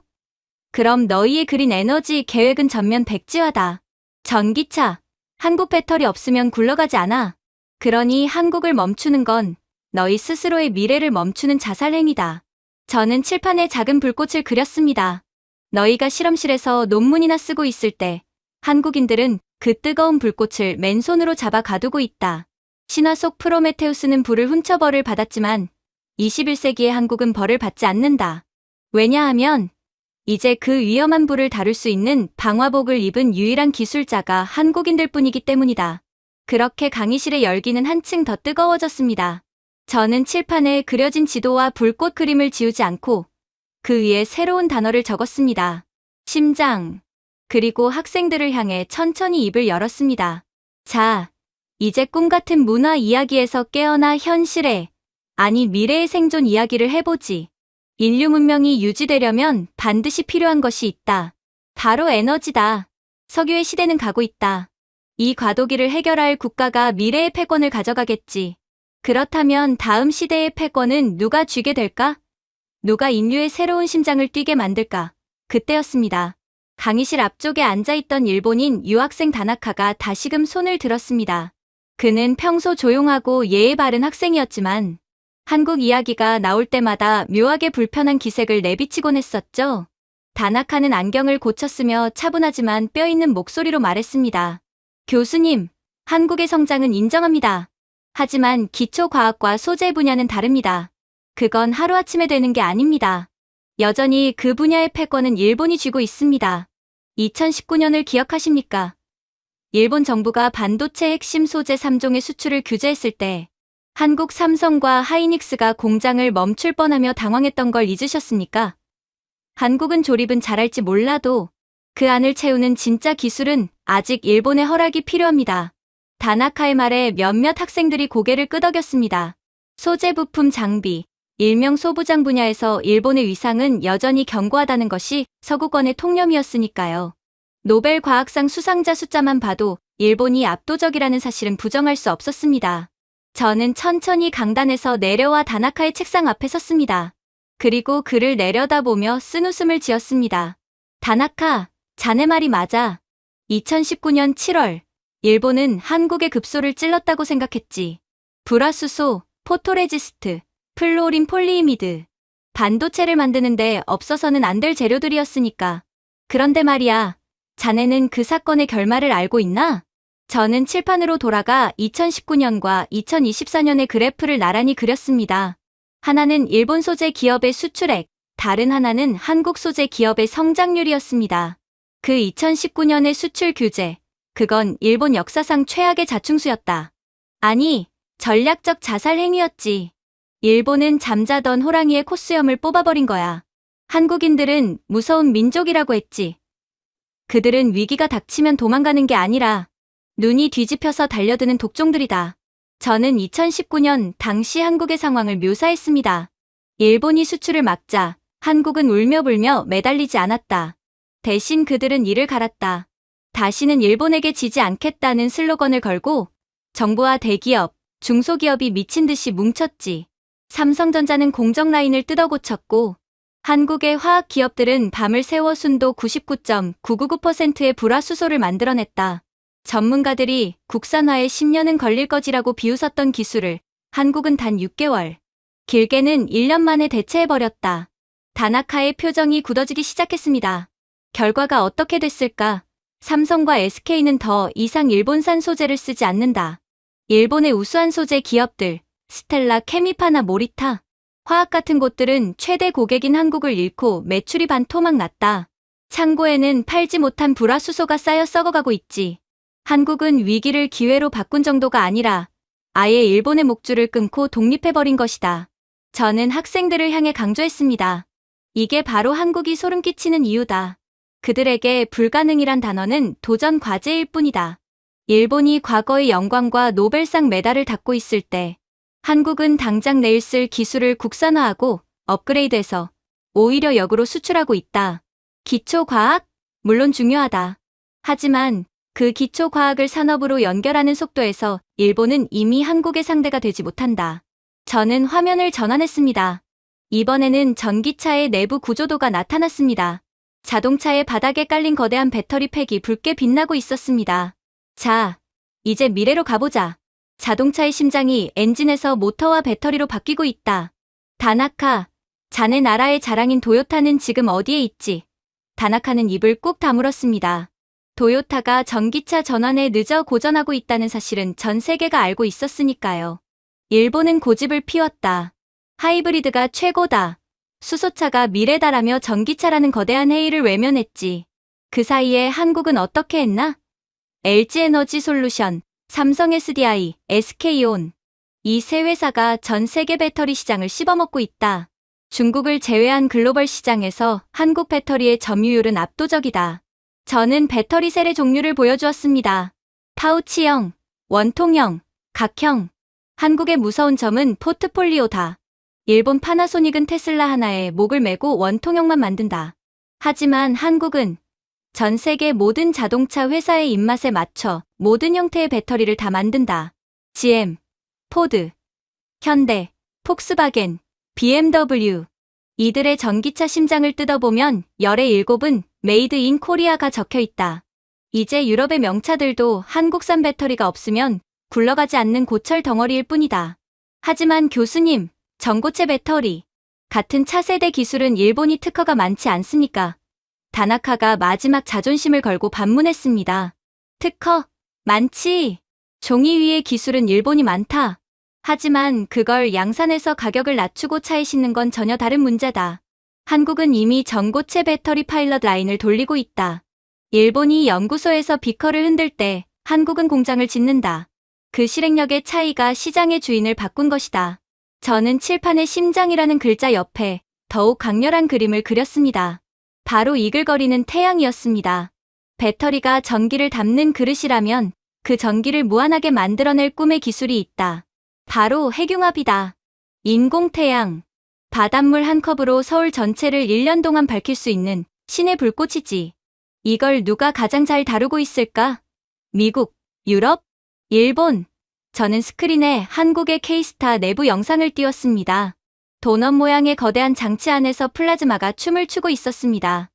그럼 너희의 그린 에너지 계획은 전면 백지화다. 전기차, 한국 배터리 없으면 굴러가지 않아. 그러니 한국을 멈추는 건 너희 스스로의 미래를 멈추는 자살행위다. 저는 칠판에 작은 불꽃을 그렸습니다. 너희가 실험실에서 논문이나 쓰고 있을 때 한국인들은 그 뜨거운 불꽃을 맨손으로 잡아 가두고 있다. 신화 속 프로메테우스는 불을 훔쳐 벌을 받았지만 21세기의 한국은 벌을 받지 않는다. 왜냐하면 이제 그 위험한 불을 다룰 수 있는 방화복을 입은 유일한 기술자가 한국인들 뿐이기 때문이다. 그렇게 강의실의 열기는 한층 더 뜨거워졌습니다. 저는 칠판에 그려진 지도와 불꽃 그림을 지우지 않고 그 위에 새로운 단어를 적었습니다. 심장. 그리고 학생들을 향해 천천히 입을 열었습니다. 자, 이제 꿈같은 문화 이야기에서 깨어나 현실에, 아니 미래의 생존 이야기를 해보지. 인류 문명이 유지되려면 반드시 필요한 것이 있다. 바로 에너지다. 석유의 시대는 가고 있다. 이 과도기를 해결할 국가가 미래의 패권을 가져가겠지. 그렇다면 다음 시대의 패권은 누가 쥐게 될까? 누가 인류의 새로운 심장을 뛰게 만들까? 그때였습니다. 강의실 앞쪽에 앉아있던 일본인 유학생 다나카가 다시금 손을 들었습니다. 그는 평소 조용하고 예의 바른 학생이었지만 한국 이야기가 나올 때마다 묘하게 불편한 기색을 내비치곤 했었죠. 다나카는 안경을 고쳤으며 차분하지만 뼈있는 목소리로 말했습니다. 교수님, 한국의 성장은 인정합니다. 하지만 기초과학과 소재 분야는 다릅니다. 그건 하루아침에 되는 게 아닙니다. 여전히 그 분야의 패권은 일본이 쥐고 있습니다. 2019년을 기억하십니까? 일본 정부가 반도체 핵심 소재 3종의 수출을 규제했을 때 한국 삼성과 하이닉스가 공장을 멈출 뻔하며 당황했던 걸 잊으셨습니까? 한국은 조립은 잘할지 몰라도 그 안을 채우는 진짜 기술은 아직 일본의 허락이 필요합니다. 다나카의 말에 몇몇 학생들이 고개를 끄덕였습니다. 소재 부품 장비, 일명 소부장 분야에서 일본의 위상은 여전히 견고하다는 것이 서구권의 통념이었으니까요. 노벨 과학상 수상자 숫자만 봐도 일본이 압도적이라는 사실은 부정할 수 없었습니다. 저는 천천히 강단에서 내려와 다나카의 책상 앞에 섰습니다. 그리고 그를 내려다보며 쓴웃음을 지었습니다. 다나카, 자네 말이 맞아. 2019년 7월, 일본은 한국의 급소를 찔렀다고 생각했지. 불화수소, 포토레지스트, 플로린 폴리이미드, 반도체를 만드는데 없어서는 안 될 재료들이었으니까. 그런데 말이야, 자네는 그 사건의 결말을 알고 있나? 저는 칠판으로 돌아가 2019년과 2024년의 그래프를 나란히 그렸습니다. 하나는 일본 소재 기업의 수출액, 다른 하나는 한국 소재 기업의 성장률이었습니다. 그 2019년의 수출 규제, 그건 일본 역사상 최악의 자충수였다. 아니, 전략적 자살 행위였지. 일본은 잠자던 호랑이의 콧수염을 뽑아버린 거야. 한국인들은 무서운 민족이라고 했지. 그들은 위기가 닥치면 도망가는 게 아니라 눈이 뒤집혀서 달려드는 독종들이다. 저는 2019년 당시 한국의 상황을 묘사했습니다. 일본이 수출을 막자 한국은 울며불며 매달리지 않았다. 대신 그들은 이를 갈았다. 다시는 일본에게 지지 않겠다는 슬로건을 걸고 정부와 대기업, 중소기업이 미친 듯이 뭉쳤지. 삼성전자는 공정 라인을 뜯어고쳤고 한국의 화학 기업들은 밤을 새워 순도 99.999%의 불화수소를 만들어냈다. 전문가들이 국산화에 10년은 걸릴 거지라고 비웃었던 기술을 한국은 단 6개월, 길게는 1년 만에 대체해버렸다. 다나카의 표정이 굳어지기 시작했습니다. 결과가 어떻게 됐을까? 삼성과 SK는 더 이상 일본산 소재를 쓰지 않는다. 일본의 우수한 소재 기업들, 스텔라, 케미파나 모리타, 화학 같은 곳들은 최대 고객인 한국을 잃고 매출이 반토막 났다. 창고에는 팔지 못한 불화수소가 쌓여 썩어가고 있지. 한국은 위기를 기회로 바꾼 정도가 아니라 아예 일본의 목줄을 끊고 독립해버린 것이다. 저는 학생들을 향해 강조했습니다. 이게 바로 한국이 소름 끼치는 이유다. 그들에게 불가능이란 단어는 도전 과제일 뿐이다. 일본이 과거의 영광과 노벨상 메달을 닦고 있을 때 한국은 당장 내일 쓸 기술을 국산화하고 업그레이드해서 오히려 역으로 수출하고 있다. 기초과학? 물론 중요하다. 하지만 그 기초과학을 산업으로 연결하는 속도에서 일본은 이미 한국의 상대가 되지 못한다. 저는 화면을 전환했습니다. 이번에는 전기차의 내부 구조도가 나타났습니다. 자동차의 바닥에 깔린 거대한 배터리 팩이 붉게 빛나고 있었습니다. 자, 이제 미래로 가보자. 자동차의 심장이 엔진에서 모터와 배터리로 바뀌고 있다. 다나카, 자네 나라의 자랑인 도요타는 지금 어디에 있지? 다나카는 입을 꾹 다물었습니다. 도요타가 전기차 전환에 늦어 고전하고 있다는 사실은 전 세계가 알고 있었으니까요. 일본은 고집을 피웠다. 하이브리드가 최고다. 수소차가 미래다라며 전기차라는 거대한 회의를 외면했지. 그 사이에 한국은 어떻게 했나? LG에너지솔루션, 삼성 SDI, SK온. 이 세 회사가 전 세계 배터리 시장을 씹어먹고 있다. 중국을 제외한 글로벌 시장에서 한국 배터리의 점유율은 압도적이다. 저는 배터리 셀의 종류를 보여주었습니다. 파우치형, 원통형, 각형. 한국의 무서운 점은 포트폴리오다. 일본 파나소닉은 테슬라 하나에 목을 메고 원통형만 만든다. 하지만 한국은 전 세계 모든 자동차 회사의 입맛에 맞춰 모든 형태의 배터리를 다 만든다. GM, 포드, 현대, 폭스바겐, BMW. 이들의 전기차 심장을 뜯어보면 열의 7은 메이드 인 코리아가 적혀 있다. 이제 유럽의 명차들도 한국산 배터리가 없으면 굴러가지 않는 고철 덩어리일 뿐이다. 하지만 교수님, 전고체 배터리. 같은 차세대 기술은 일본이 특허가 많지 않습니까? 다나카가 마지막 자존심을 걸고 반문했습니다. 특허? 많지. 종이 위의 기술은 일본이 많다. 하지만 그걸 양산해서 가격을 낮추고 차에 싣는 건 전혀 다른 문제다. 한국은 이미 전고체 배터리 파일럿 라인을 돌리고 있다. 일본이 연구소에서 비커를 흔들 때 한국은 공장을 짓는다. 그 실행력의 차이가 시장의 주인을 바꾼 것이다. 저는 칠판의 심장이라는 글자 옆에 더욱 강렬한 그림을 그렸습니다. 바로 이글거리는 태양이었습니다. 배터리가 전기를 담는 그릇이라면 그 전기를 무한하게 만들어낼 꿈의 기술이 있다. 바로 핵융합이다. 인공태양. 바닷물 한 컵으로 서울 전체를 1년 동안 밝힐 수 있는 신의 불꽃이지. 이걸 누가 가장 잘 다루고 있을까? 미국, 유럽, 일본. 저는 스크린에 한국의 K스타 내부 영상을 띄웠습니다. 도넛 모양의 거대한 장치 안에서 플라즈마가 춤을 추고 있었습니다.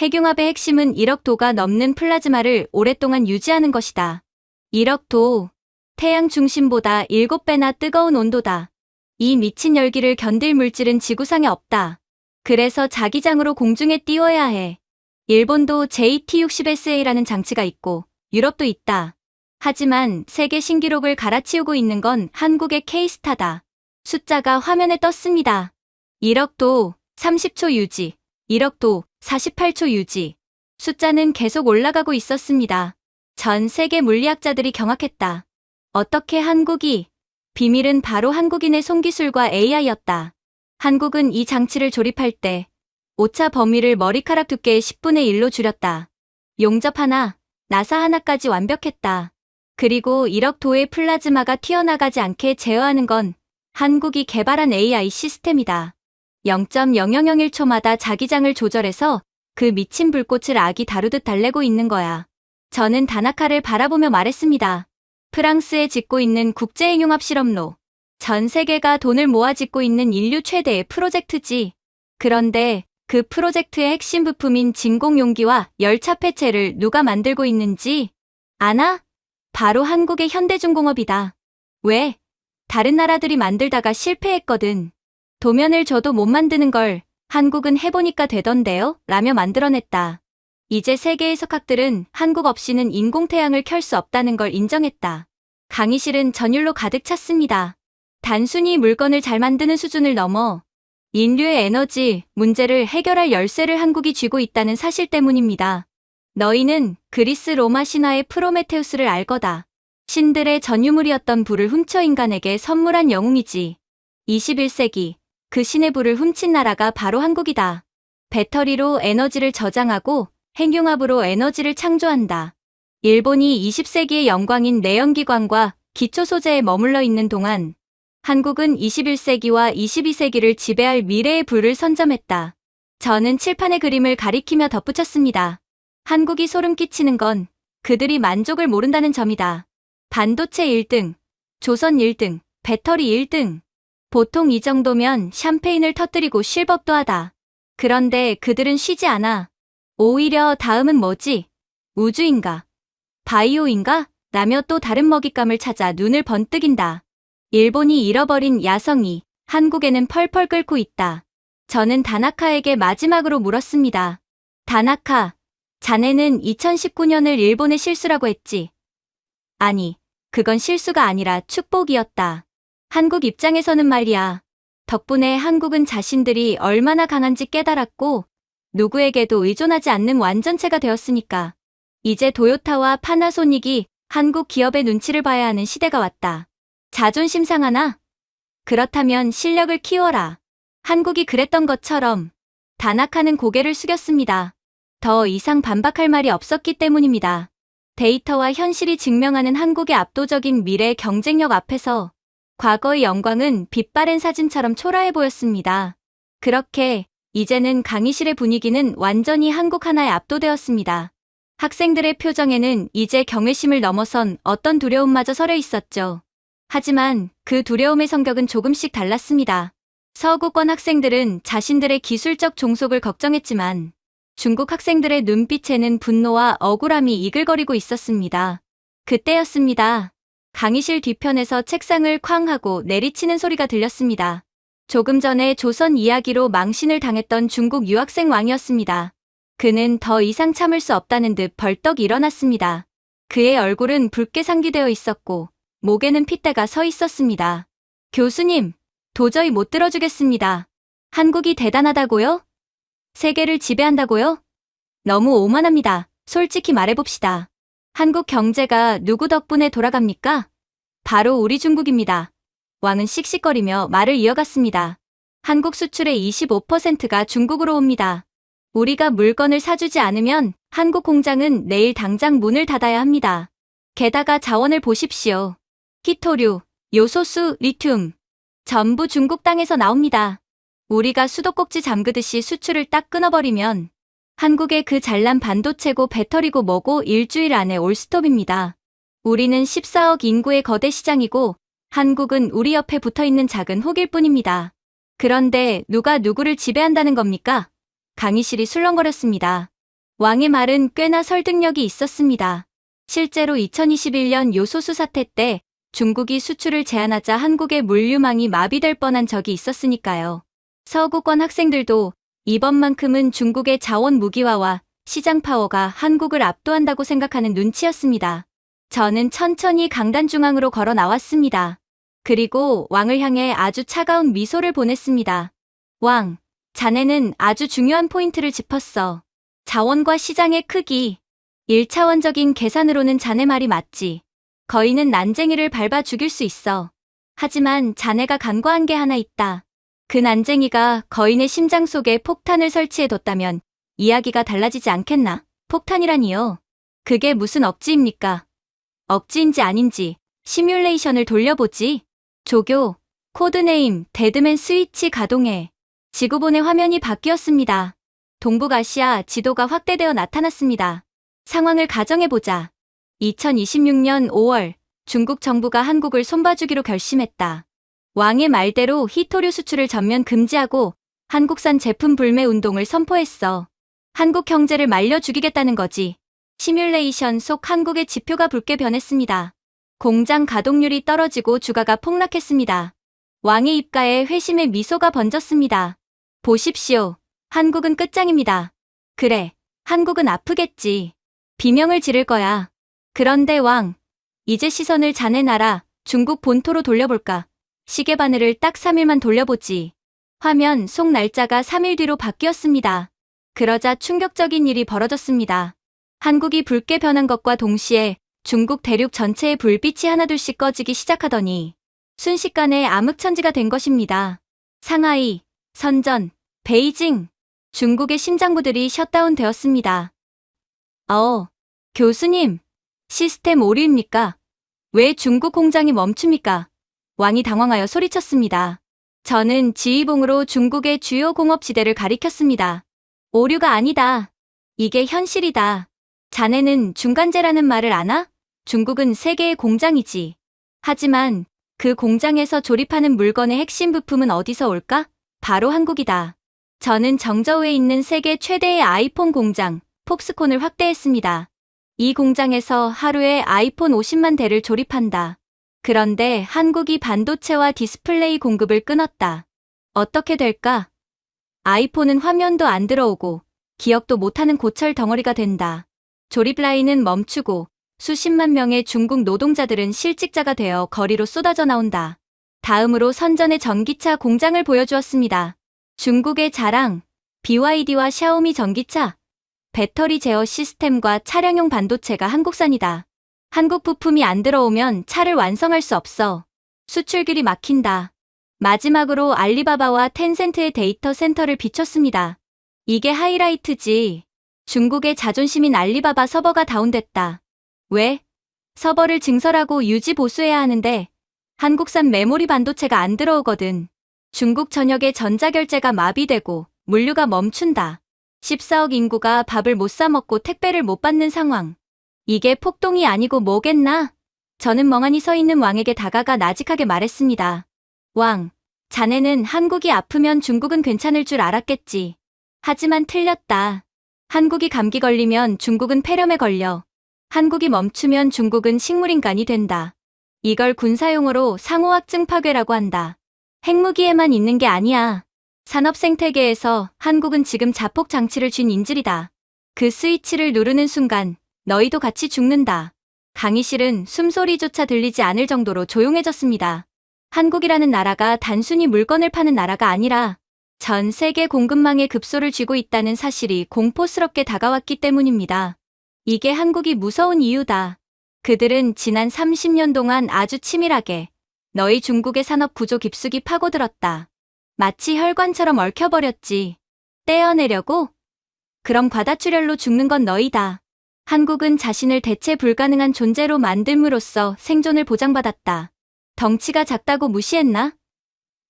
핵융합의 핵심은 1억 도가 넘는 플라즈마를 오랫동안 유지하는 것이다. 1억 도. 태양 중심보다 7배나 뜨거운 온도다. 이 미친 열기를 견딜 물질은 지구상에 없다. 그래서 자기장으로 공중에 띄워야 해. 일본도 JT60SA라는 장치가 있고 유럽도 있다. 하지만 세계 신기록을 갈아치우고 있는 건 한국의 K스타다. 숫자가 화면에 떴습니다. 1억 도 30초 유지, 1억 도 48초 유지. 숫자는 계속 올라가고 있었습니다. 전 세계 물리학자들이 경악했다. 어떻게 한국이? 비밀은 바로 한국인의 손기술과 AI였다. 한국은 이 장치를 조립할 때 오차 범위를 머리카락 두께의 10분의 1로 줄였다. 용접 하나, 나사 하나까지 완벽했다. 그리고 1억 도의 플라즈마가 튀어나가지 않게 제어하는 건 한국이 개발한 AI 시스템이다. 0.0001초마다 자기장을 조절해서 그 미친 불꽃을 악이 다루듯 달래고 있는 거야. 저는 다나카를 바라보며 말했습니다. 프랑스에 짓고 있는 국제핵융합 실험로. 전 세계가 돈을 모아 짓고 있는 인류 최대의 프로젝트지. 그런데 그 프로젝트의 핵심 부품인 진공용기와 열차 폐체를 누가 만들고 있는지 아나? 바로 한국의 현대중공업이다. 왜? 다른 나라들이 만들다가 실패했거든. 도면을 줘도 못 만드는 걸 한국은 해보니까 되던데요? 라며 만들어냈다. 이제 세계의 석학들은 한국 없이는 인공태양을 켤 수 없다는 걸 인정했다. 강의실은 전율로 가득 찼습니다. 단순히 물건을 잘 만드는 수준을 넘어 인류의 에너지 문제를 해결할 열쇠를 한국이 쥐고 있다는 사실 때문입니다. 너희는 그리스 로마 신화의 프로메테우스를 알 거다. 신들의 전유물이었던 불을 훔쳐 인간에게 선물한 영웅이지. 21세기 그 신의 불을 훔친 나라가 바로 한국이다. 배터리로 에너지를 저장하고 핵융합으로 에너지를 창조한다. 일본이 20세기의 영광인 내연기관과 기초 소재에 머물러 있는 동안 한국은 21세기와 22세기를 지배할 미래의 불을 선점했다. 저는 칠판의 그림을 가리키며 덧붙였습니다. 한국이 소름 끼치는 건 그들이 만족을 모른다는 점이다. 반도체 1등, 조선 1등, 배터리 1등. 보통 이 정도면 샴페인을 터뜨리고 쉴 법도 하다. 그런데 그들은 쉬지 않아. 오히려 다음은 뭐지? 우주인가? 바이오인가? 라며 또 다른 먹잇감을 찾아 눈을 번뜩인다. 일본이 잃어버린 야성이 한국에는 펄펄 끓고 있다. 저는 다나카에게 마지막으로 물었습니다. 다나카, 자네는 2019년을 일본의 실수라고 했지? 아니, 그건 실수가 아니라 축복이었다. 한국 입장에서는 말이야. 덕분에 한국은 자신들이 얼마나 강한지 깨달았고 누구에게도 의존하지 않는 완전체가 되었으니까. 이제 도요타와 파나소닉이 한국 기업의 눈치를 봐야 하는 시대가 왔다. 자존심 상하나? 그렇다면 실력을 키워라. 한국이 그랬던 것처럼. 다나카는 고개를 숙였습니다. 더 이상 반박할 말이 없었기 때문입니다. 데이터와 현실이 증명하는 한국의 압도적인 미래 경쟁력 앞에서 과거의 영광은 빛바랜 사진처럼 초라해 보였습니다. 그렇게 이제는 강의실의 분위기는 완전히 한국 하나에 압도되었습니다. 학생들의 표정에는 이제 경외심을 넘어선 어떤 두려움마저 서려 있었죠. 하지만 그 두려움의 성격은 조금씩 달랐습니다. 서구권 학생들은 자신들의 기술적 종속을 걱정했지만 중국 학생들의 눈빛에는 분노와 억울함이 이글거리고 있었습니다. 그때였습니다. 강의실 뒤편에서 책상을 쾅 하고 내리치는 소리가 들렸습니다. 조금 전에 조선 이야기로 망신을 당했던 중국 유학생 왕이었습니다. 그는 더 이상 참을 수 없다는 듯 벌떡 일어났습니다. 그의 얼굴은 붉게 상기되어 있었고 목에는 핏대가 서 있었습니다. 교수님, 도저히 못 들어주겠습니다. 한국이 대단하다고요? 세계를 지배한다고요? 너무 오만합니다. 솔직히 말해봅시다. 한국 경제가 누구 덕분에 돌아갑니까? 바로 우리 중국입니다. 왕은 씩씩거리며 말을 이어갔습니다. 한국 수출의 25%가 중국으로 옵니다. 우리가 물건을 사주지 않으면 한국 공장은 내일 당장 문을 닫아야 합니다. 게다가 자원을 보십시오. 히토류, 요소수, 리튬. 전부 중국 땅에서 나옵니다. 우리가 수도꼭지 잠그듯이 수출을 딱 끊어버리면 한국의 그 잘난 반도체고 배터리고 뭐고 일주일 안에 올스톱입니다. 우리는 14억 인구의 거대 시장이고 한국은 우리 옆에 붙어있는 작은 혹일 뿐입니다. 그런데 누가 누구를 지배한다는 겁니까? 강의실이 술렁거렸습니다. 왕의 말은 꽤나 설득력이 있었습니다. 실제로 2021년 요소수 사태 때 중국이 수출을 제한하자 한국의 물류망이 마비될 뻔한 적이 있었으니까요. 서구권 학생들도 이번만큼은 중국의 자원 무기화와 시장 파워가 한국을 압도한다고 생각하는 눈치였습니다. 저는 천천히 강단 중앙으로 걸어 나왔습니다. 그리고 왕을 향해 아주 차가운 미소를 보냈습니다. 왕, 자네는 아주 중요한 포인트를 짚었어. 자원과 시장의 크기. 1차원적인 계산으로는 자네 말이 맞지. 거인은 난쟁이를 밟아 죽일 수 있어. 하지만 자네가 간과한 게 하나 있다. 그 난쟁이가 거인의 심장 속에 폭탄을 설치해뒀다면 이야기가 달라지지 않겠나? 폭탄이라니요. 그게 무슨 억지입니까? 억지인지 아닌지 시뮬레이션을 돌려보지. 조교, 코드네임 데드맨 스위치 가동해. 지구본의 화면이 바뀌었습니다. 동북아시아 지도가 확대되어 나타났습니다. 상황을 가정해보자. 2026년 5월 중국 정부가 한국을 손봐주기로 결심했다. 왕의 말대로 히토류 수출을 전면 금지하고 한국산 제품 불매 운동을 선포했어. 한국 경제를 말려 죽이겠다는 거지. 시뮬레이션 속 한국의 지표가 붉게 변했습니다. 공장 가동률이 떨어지고 주가가 폭락했습니다. 왕의 입가에 회심의 미소가 번졌습니다. 보십시오. 한국은 끝장입니다. 그래, 한국은 아프겠지. 비명을 지를 거야. 그런데 왕, 이제 시선을 자네 나라 중국 본토로 돌려볼까? 시계바늘을 딱 3일만 돌려보지. 화면 속 날짜가 3일 뒤로 바뀌었습니다. 그러자 충격적인 일이 벌어졌습니다. 한국이 붉게 변한 것과 동시에 중국 대륙 전체의 불빛이 하나둘씩 꺼지기 시작하더니 순식간에 암흑천지가 된 것입니다. 상하이, 선전, 베이징, 중국의 심장부들이 셧다운 되었습니다. 교수님, 시스템 오류입니까? 왜 중국 공장이 멈춥니까? 왕이 당황하여 소리쳤습니다. 저는 지휘봉으로 중국의 주요 공업지대를 가리켰습니다. 오류가 아니다. 이게 현실이다. 자네는 중간재라는 말을 아나? 중국은 세계의 공장이지. 하지만 그 공장에서 조립하는 물건의 핵심 부품은 어디서 올까? 바로 한국이다. 저는 정저우에 있는 세계 최대의 아이폰 공장, 폭스콘을 확대했습니다. 이 공장에서 하루에 아이폰 50만 대를 조립한다. 그런데 한국이 반도체와 디스플레이 공급을 끊었다. 어떻게 될까? 아이폰은 화면도 안 들어오고 기억도 못하는 고철 덩어리가 된다. 조립 라인은 멈추고 수십만 명의 중국 노동자들은 실직자가 되어 거리로 쏟아져 나온다. 다음으로 선전의 전기차 공장을 보여주었습니다. 중국의 자랑, BYD와 샤오미 전기차, 배터리 제어 시스템과 차량용 반도체가 한국산이다. 한국 부품이 안 들어오면 차를 완성할 수 없어. 수출길이 막힌다. 마지막으로 알리바바와 텐센트의 데이터 센터를 비췄습니다. 이게 하이라이트지. 중국의 자존심인 알리바바 서버가 다운됐다. 왜? 서버를 증설하고 유지 보수해야 하는데 한국산 메모리 반도체가 안 들어오거든. 중국 전역의 전자결제가 마비되고 물류가 멈춘다. 14억 인구가 밥을 못 사 먹고 택배를 못 받는 상황. 이게 폭동이 아니고 뭐겠나? 저는 멍하니 서 있는 왕에게 다가가 나직하게 말했습니다. 왕, 자네는 한국이 아프면 중국은 괜찮을 줄 알았겠지. 하지만 틀렸다. 한국이 감기 걸리면 중국은 폐렴에 걸려. 한국이 멈추면 중국은 식물인간이 된다. 이걸 군사용어로 상호학증 파괴라고 한다. 핵무기에만 있는 게 아니야. 산업 생태계에서 한국은 지금 자폭 장치를 쥔 인질이다. 그 스위치를 누르는 순간 너희도 같이 죽는다. 강의실은 숨소리조차 들리지 않을 정도로 조용해졌습니다. 한국이라는 나라가 단순히 물건을 파는 나라가 아니라 전 세계 공급망에 급소를 쥐고 있다는 사실이 공포스럽게 다가왔기 때문입니다. 이게 한국이 무서운 이유다. 그들은 지난 30년 동안 아주 치밀하게 너희 중국의 산업 구조 깊숙이 파고들었다. 마치 혈관처럼 얽혀버렸지. 떼어내려고? 그럼 과다출혈로 죽는 건 너희다. 한국은 자신을 대체 불가능한 존재로 만듦으로써 생존을 보장받았다. 덩치가 작다고 무시했나?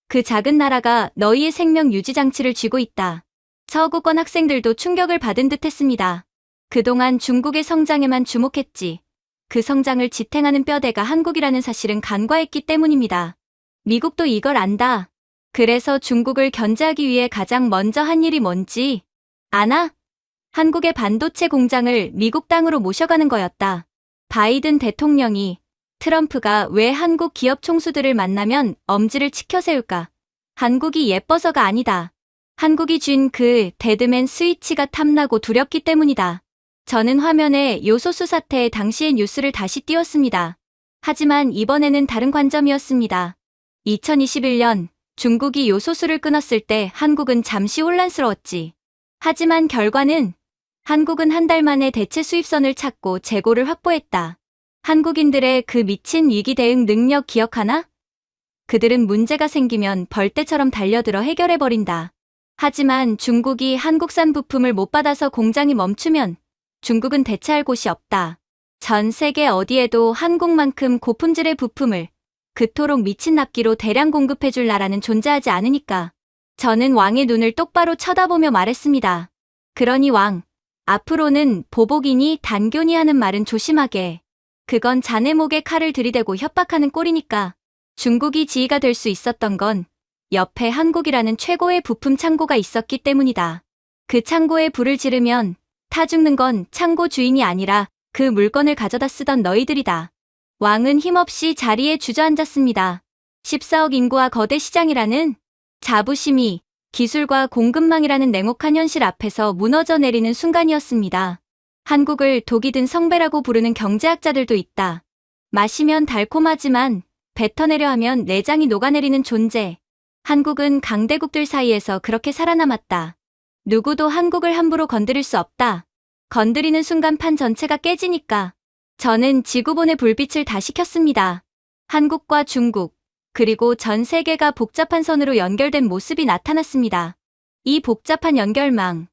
그 작은 나라가 너희의 생명 유지 장치를 쥐고 있다. 서구권 학생들도 충격을 받은 듯 했습니다. 그동안 중국의 성장에만 주목했지. 그 성장을 지탱하는 뼈대가 한국이라는 사실은 간과했기 때문입니다. 미국도 이걸 안다. 그래서 중국을 견제하기 위해 가장 먼저 한 일이 뭔지 아나? 한국의 반도체 공장을 미국 땅으로 모셔가는 거였다. 바이든 대통령이 트럼프가 왜 한국 기업 총수들을 만나면 엄지를 치켜세울까? 한국이 예뻐서가 아니다. 한국이 쥔 그 데드맨 스위치가 탐나고 두렵기 때문이다. 저는 화면에 요소수 사태의 당시의 뉴스를 다시 띄웠습니다. 하지만 이번에는 다른 관점이었습니다. 2021년 중국이 요소수를 끊었을 때 한국은 잠시 혼란스러웠지. 하지만 결과는 한국은 한 달 만에 대체 수입선을 찾고 재고를 확보했다. 한국인들의 그 미친 위기 대응 능력 기억하나? 그들은 문제가 생기면 벌떼처럼 달려들어 해결해버린다. 하지만 중국이 한국산 부품을 못 받아서 공장이 멈추면 중국은 대체할 곳이 없다. 전 세계 어디에도 한국만큼 고품질의 부품을 그토록 미친 납기로 대량 공급해줄 나라는 존재하지 않으니까. 저는 왕의 눈을 똑바로 쳐다보며 말했습니다. 그러니 왕, 앞으로는 보복이니 단교니 하는 말은 조심하게. 그건 자네 목에 칼을 들이대고 협박하는 꼴이니까. 중국이 지휘가 될 수 있었던 건 옆에 한국이라는 최고의 부품 창고가 있었기 때문이다. 그 창고에 불을 지르면 타 죽는 건 창고 주인이 아니라 그 물건을 가져다 쓰던 너희들이다. 왕은 힘없이 자리에 주저앉았습니다. 14억 인구와 거대 시장이라는 자부심이 기술과 공급망이라는 냉혹한 현실 앞에서 무너져 내리는 순간이었습니다. 한국을 독이 든 성배라고 부르는 경제학자들도 있다. 마시면 달콤하지만 뱉어내려 하면 내장이 녹아내리는 존재. 한국은 강대국들 사이에서 그렇게 살아남았다. 누구도 한국을 함부로 건드릴 수 없다. 건드리는 순간 판 전체가 깨지니까. 저는 지구본의 불빛을 다시 켰습니다. 한국과 중국, 그리고 전 세계가 복잡한 선으로 연결된 모습이 나타났습니다. 이 복잡한 연결망.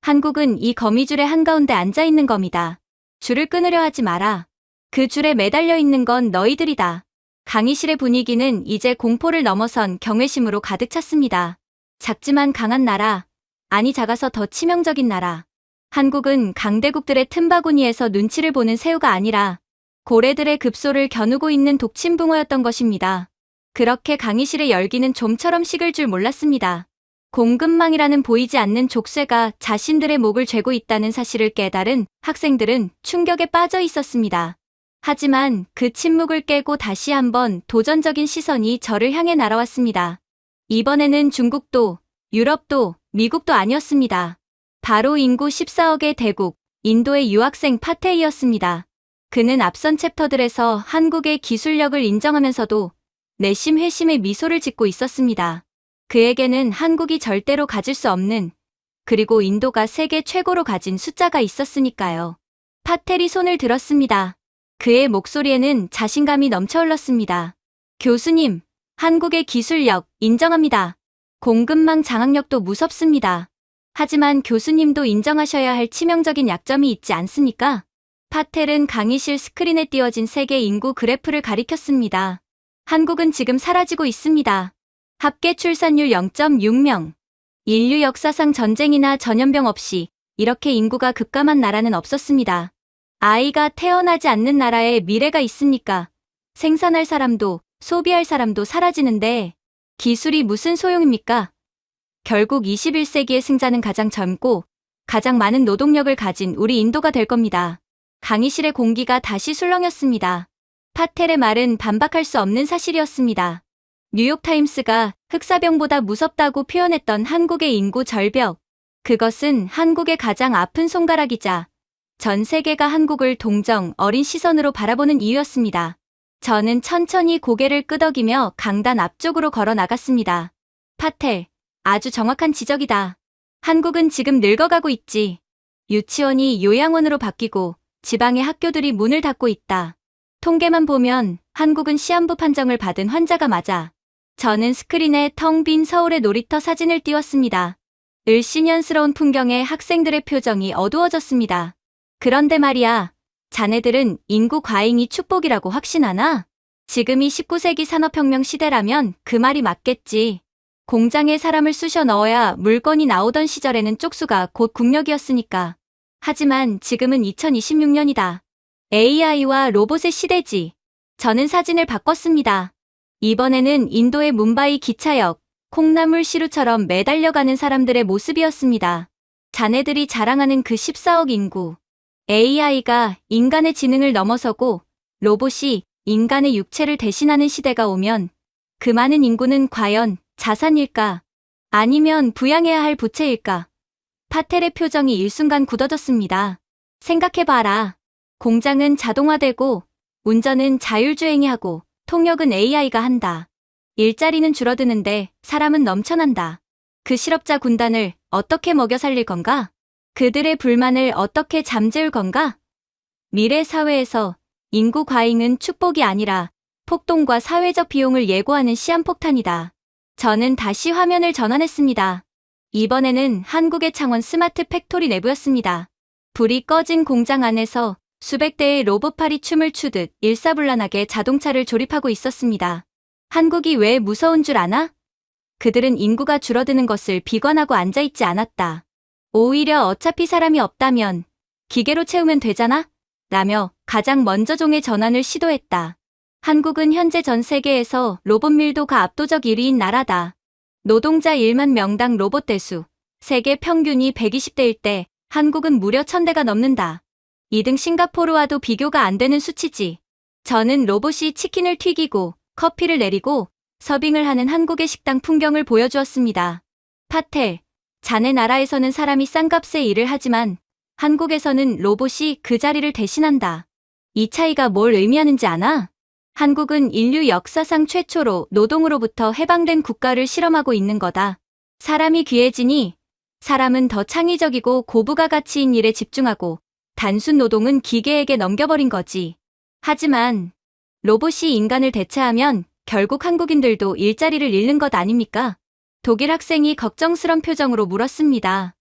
한국은 이 거미줄의 한가운데 앉아 있는 겁니다. 줄을 끊으려 하지 마라. 그 줄에 매달려 있는 건 너희들이다. 강의실의 분위기는 이제 공포를 넘어선 경외심으로 가득 찼습니다. 작지만 강한 나라, 아니 작아서 더 치명적인 나라. 한국은 강대국들의 틈바구니에서 눈치를 보는 새우가 아니라 고래들의 급소를 겨누고 있는 독침붕어였던 것입니다. 그렇게 강의실의 열기는 좀처럼 식을 줄 몰랐습니다. 공급망이라는 보이지 않는 족쇄가 자신들의 목을 죄고 있다는 사실을 깨달은 학생들은 충격에 빠져 있었습니다. 하지만 그 침묵을 깨고 다시 한번 도전적인 시선이 저를 향해 날아왔습니다. 이번에는 중국도, 유럽도, 미국도 아니었습니다. 바로 인구 14억의 대국, 인도의 유학생 파테이였습니다. 그는 앞선 챕터들에서 한국의 기술력을 인정하면서도 내심 회심의 미소를 짓고 있었습니다. 그에게는 한국이 절대로 가질 수 없는, 그리고 인도가 세계 최고로 가진 숫자가 있었으니까요. 파텔이 손을 들었습니다. 그의 목소리에는 자신감이 넘쳐 흘렀습니다. 교수님, 한국의 기술력 인정합니다. 공급망 장악력도 무섭습니다. 하지만 교수님도 인정하셔야 할 치명적인 약점이 있지 않습니까? 파텔은 강의실 스크린에 띄워진 세계 인구 그래프를 가리켰습니다. 한국은 지금 사라지고 있습니다. 합계 출산율 0.6명. 인류 역사상 전쟁이나 전염병 없이 이렇게 인구가 급감한 나라는 없었습니다. 아이가 태어나지 않는 나라에 미래가 있습니까? 생산할 사람도 소비할 사람도 사라지는데 기술이 무슨 소용입니까? 결국 21세기의 승자는 가장 젊고 가장 많은 노동력을 가진 우리 인도가 될 겁니다. 강의실의 공기가 다시 술렁였습니다. 파텔의 말은 반박할 수 없는 사실이었습니다. 뉴욕타임스가 흑사병보다 무섭다고 표현했던 한국의 인구 절벽. 그것은 한국의 가장 아픈 손가락이자 전 세계가 한국을 동정 어린 시선으로 바라보는 이유였습니다. 저는 천천히 고개를 끄덕이며 강단 앞쪽으로 걸어 나갔습니다. 파텔, 아주 정확한 지적이다. 한국은 지금 늙어가고 있지. 유치원이 요양원으로 바뀌고 지방의 학교들이 문을 닫고 있다. 통계만 보면 한국은 시한부 판정을 받은 환자가 맞아. 저는 스크린에 텅 빈 서울의 놀이터 사진을 띄웠습니다. 을씨년스러운 풍경에 학생들의 표정이 어두워졌습니다. 그런데 말이야, 자네들은 인구 과잉이 축복이라고 확신하나? 지금이 19세기 산업혁명 시대라면 그 말이 맞겠지. 공장에 사람을 쑤셔 넣어야 물건이 나오던 시절에는 쪽수가 곧 국력이었으니까. 하지만 지금은 2026년이다. AI와 로봇의 시대지. 저는 사진을 바꿨습니다. 이번에는 인도의 뭄바이 기차역, 콩나물 시루처럼 매달려가는 사람들의 모습이었습니다. 자네들이 자랑하는 그 14억 인구. AI가 인간의 지능을 넘어서고 로봇이 인간의 육체를 대신하는 시대가 오면 그 많은 인구는 과연 자산일까? 아니면 부양해야 할 부채일까? 파텔의 표정이 일순간 굳어졌습니다. 생각해봐라. 공장은 자동화되고 운전은 자율주행이 하고 통역은 AI가 한다. 일자리는 줄어드는데 사람은 넘쳐난다. 그 실업자 군단을 어떻게 먹여 살릴 건가? 그들의 불만을 어떻게 잠재울 건가? 미래 사회에서 인구 과잉은 축복이 아니라 폭동과 사회적 비용을 예고하는 시한폭탄이다. 저는 다시 화면을 전환했습니다. 이번에는 한국의 창원 스마트 팩토리 내부였습니다. 불이 꺼진 공장 안에서 수백 대의 로봇팔이 춤을 추듯 일사불란하게 자동차를 조립하고 있었습니다. 한국이 왜 무서운 줄 아나? 그들은 인구가 줄어드는 것을 비관하고 앉아있지 않았다. 오히려 어차피 사람이 없다면 기계로 채우면 되잖아? 라며 가장 먼저 종의 전환을 시도했다. 한국은 현재 전 세계에서 로봇 밀도가 압도적 1위인 나라다. 노동자 1만 명당 로봇 대수, 세계 평균이 120대일 때 한국은 무려 1000대가 넘는다. 2등 싱가포르와도 비교가 안 되는 수치지. 저는 로봇이 치킨을 튀기고 커피를 내리고 서빙을 하는 한국의 식당 풍경을 보여주었습니다. 파텔, 자네 나라에서는 사람이 싼 값에 일을 하지만 한국에서는 로봇이 그 자리를 대신한다. 이 차이가 뭘 의미하는지 아나? 한국은 인류 역사상 최초로 노동으로부터 해방된 국가를 실험하고 있는 거다. 사람이 귀해지니 사람은 더 창의적이고 고부가 가치인 일에 집중하고 단순 노동은 기계에게 넘겨버린 거지. 하지만 로봇이 인간을 대체하면 결국 한국인들도 일자리를 잃는 것 아닙니까? 독일 학생이 걱정스런 표정으로 물었습니다.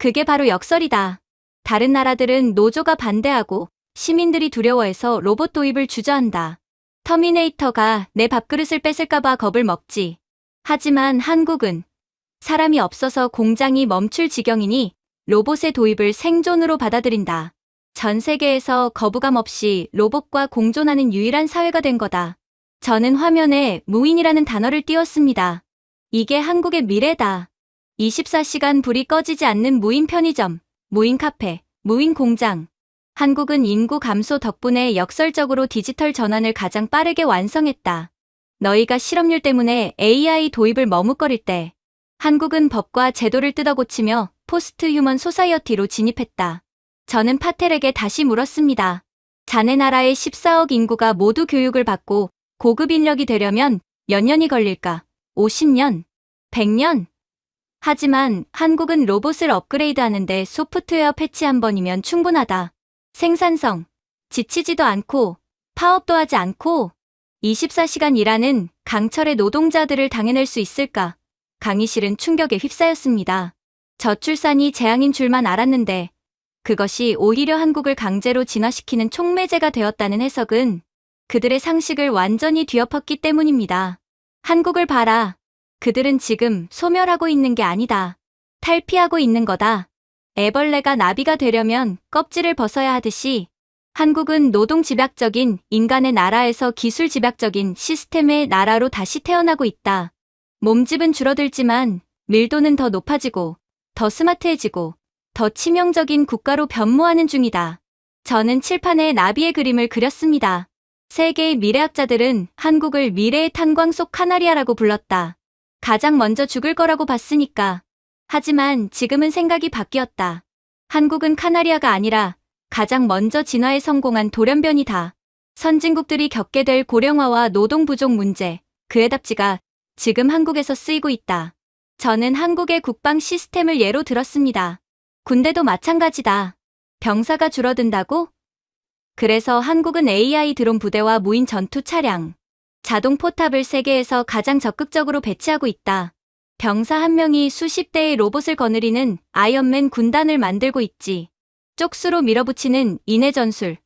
그게 바로 역설이다. 다른 나라들은 노조가 반대하고 시민들이 두려워해서 로봇 도입을 주저한다. 터미네이터가 내 밥그릇을 뺏을까봐 겁을 먹지. 하지만 한국은 사람이 없어서 공장이 멈출 지경이니 로봇의 도입을 생존으로 받아들인다. 전 세계에서 거부감 없이 로봇과 공존하는 유일한 사회가 된 거다. 저는 화면에 무인이라는 단어를 띄웠습니다. 이게 한국의 미래다. 24시간 불이 꺼지지 않는 무인 편의점, 무인 카페, 무인 공장. 한국은 인구 감소 덕분에 역설적으로 디지털 전환을 가장 빠르게 완성했다. 너희가 실업률 때문에 AI 도입을 머뭇거릴 때 한국은 법과 제도를 뜯어고치며 포스트 휴먼 소사이어티로 진입했다. 저는 파텔에게 다시 물었습니다. 자네 나라의 14억 인구가 모두 교육을 받고 고급 인력이 되려면 몇 년이 걸릴까? 50년? 100년? 하지만 한국은 로봇을 업그레이드하는데 소프트웨어 패치 한 번이면 충분하다. 생산성, 지치지도 않고 파업도 하지 않고 24시간 일하는 강철의 노동자들을 당해낼 수 있을까? 강의실은 충격에 휩싸였습니다. 저출산이 재앙인 줄만 알았는데 그것이 오히려 한국을 강제로 진화시키는 촉매제가 되었다는 해석은 그들의 상식을 완전히 뒤엎었기 때문입니다. 한국을 봐라. 그들은 지금 소멸하고 있는 게 아니다. 탈피하고 있는 거다. 애벌레가 나비가 되려면 껍질을 벗어야 하듯이 한국은 노동 집약적인 인간의 나라에서 기술 집약적인 시스템의 나라로 다시 태어나고 있다. 몸집은 줄어들지만 밀도는 더 높아지고 더 스마트해지고 더 치명적인 국가로 변모하는 중이다. 저는 칠판에 나비의 그림을 그렸습니다. 세계의 미래학자들은 한국을 미래의 탄광 속 카나리아라고 불렀다. 가장 먼저 죽을 거라고 봤으니까. 하지만 지금은 생각이 바뀌었다. 한국은 카나리아가 아니라 가장 먼저 진화에 성공한 돌연변이다. 선진국들이 겪게 될 고령화와 노동 부족 문제, 그의 답지가 지금 한국에서 쓰이고 있다. 저는 한국의 국방 시스템을 예로 들었습니다. 군대도 마찬가지다. 병사가 줄어든다고? 그래서 한국은 AI 드론 부대와 무인 전투 차량, 자동 포탑을 세계에서 가장 적극적으로 배치하고 있다. 병사 한 명이 수십 대의 로봇을 거느리는 아이언맨 군단을 만들고 있지. 쪽수로 밀어붙이는 인해 전술.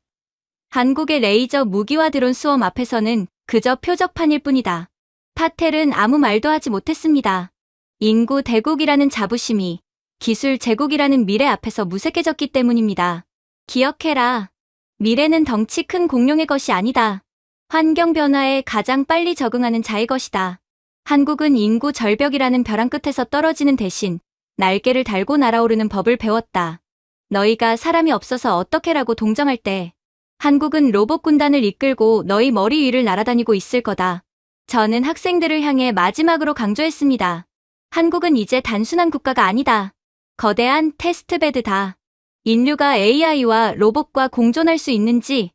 한국의 레이저 무기와 드론 수험 앞에서는 그저 표적판일 뿐이다. 파텔은 아무 말도 하지 못했습니다. 인구 대국이라는 자부심이 기술 제국이라는 미래 앞에서 무색해졌기 때문입니다. 기억해라. 미래는 덩치 큰 공룡의 것이 아니다. 환경 변화에 가장 빨리 적응하는 자의 것이다. 한국은 인구 절벽이라는 벼랑 끝에서 떨어지는 대신 날개를 달고 날아오르는 법을 배웠다. 너희가 사람이 없어서 어떻게라고 동정할 때 한국은 로봇 군단을 이끌고 너희 머리 위를 날아다니고 있을 거다. 저는 학생들을 향해 마지막으로 강조했습니다. 한국은 이제 단순한 국가가 아니다. 거대한 테스트베드다. 인류가 AI와 로봇과 공존할 수 있는지,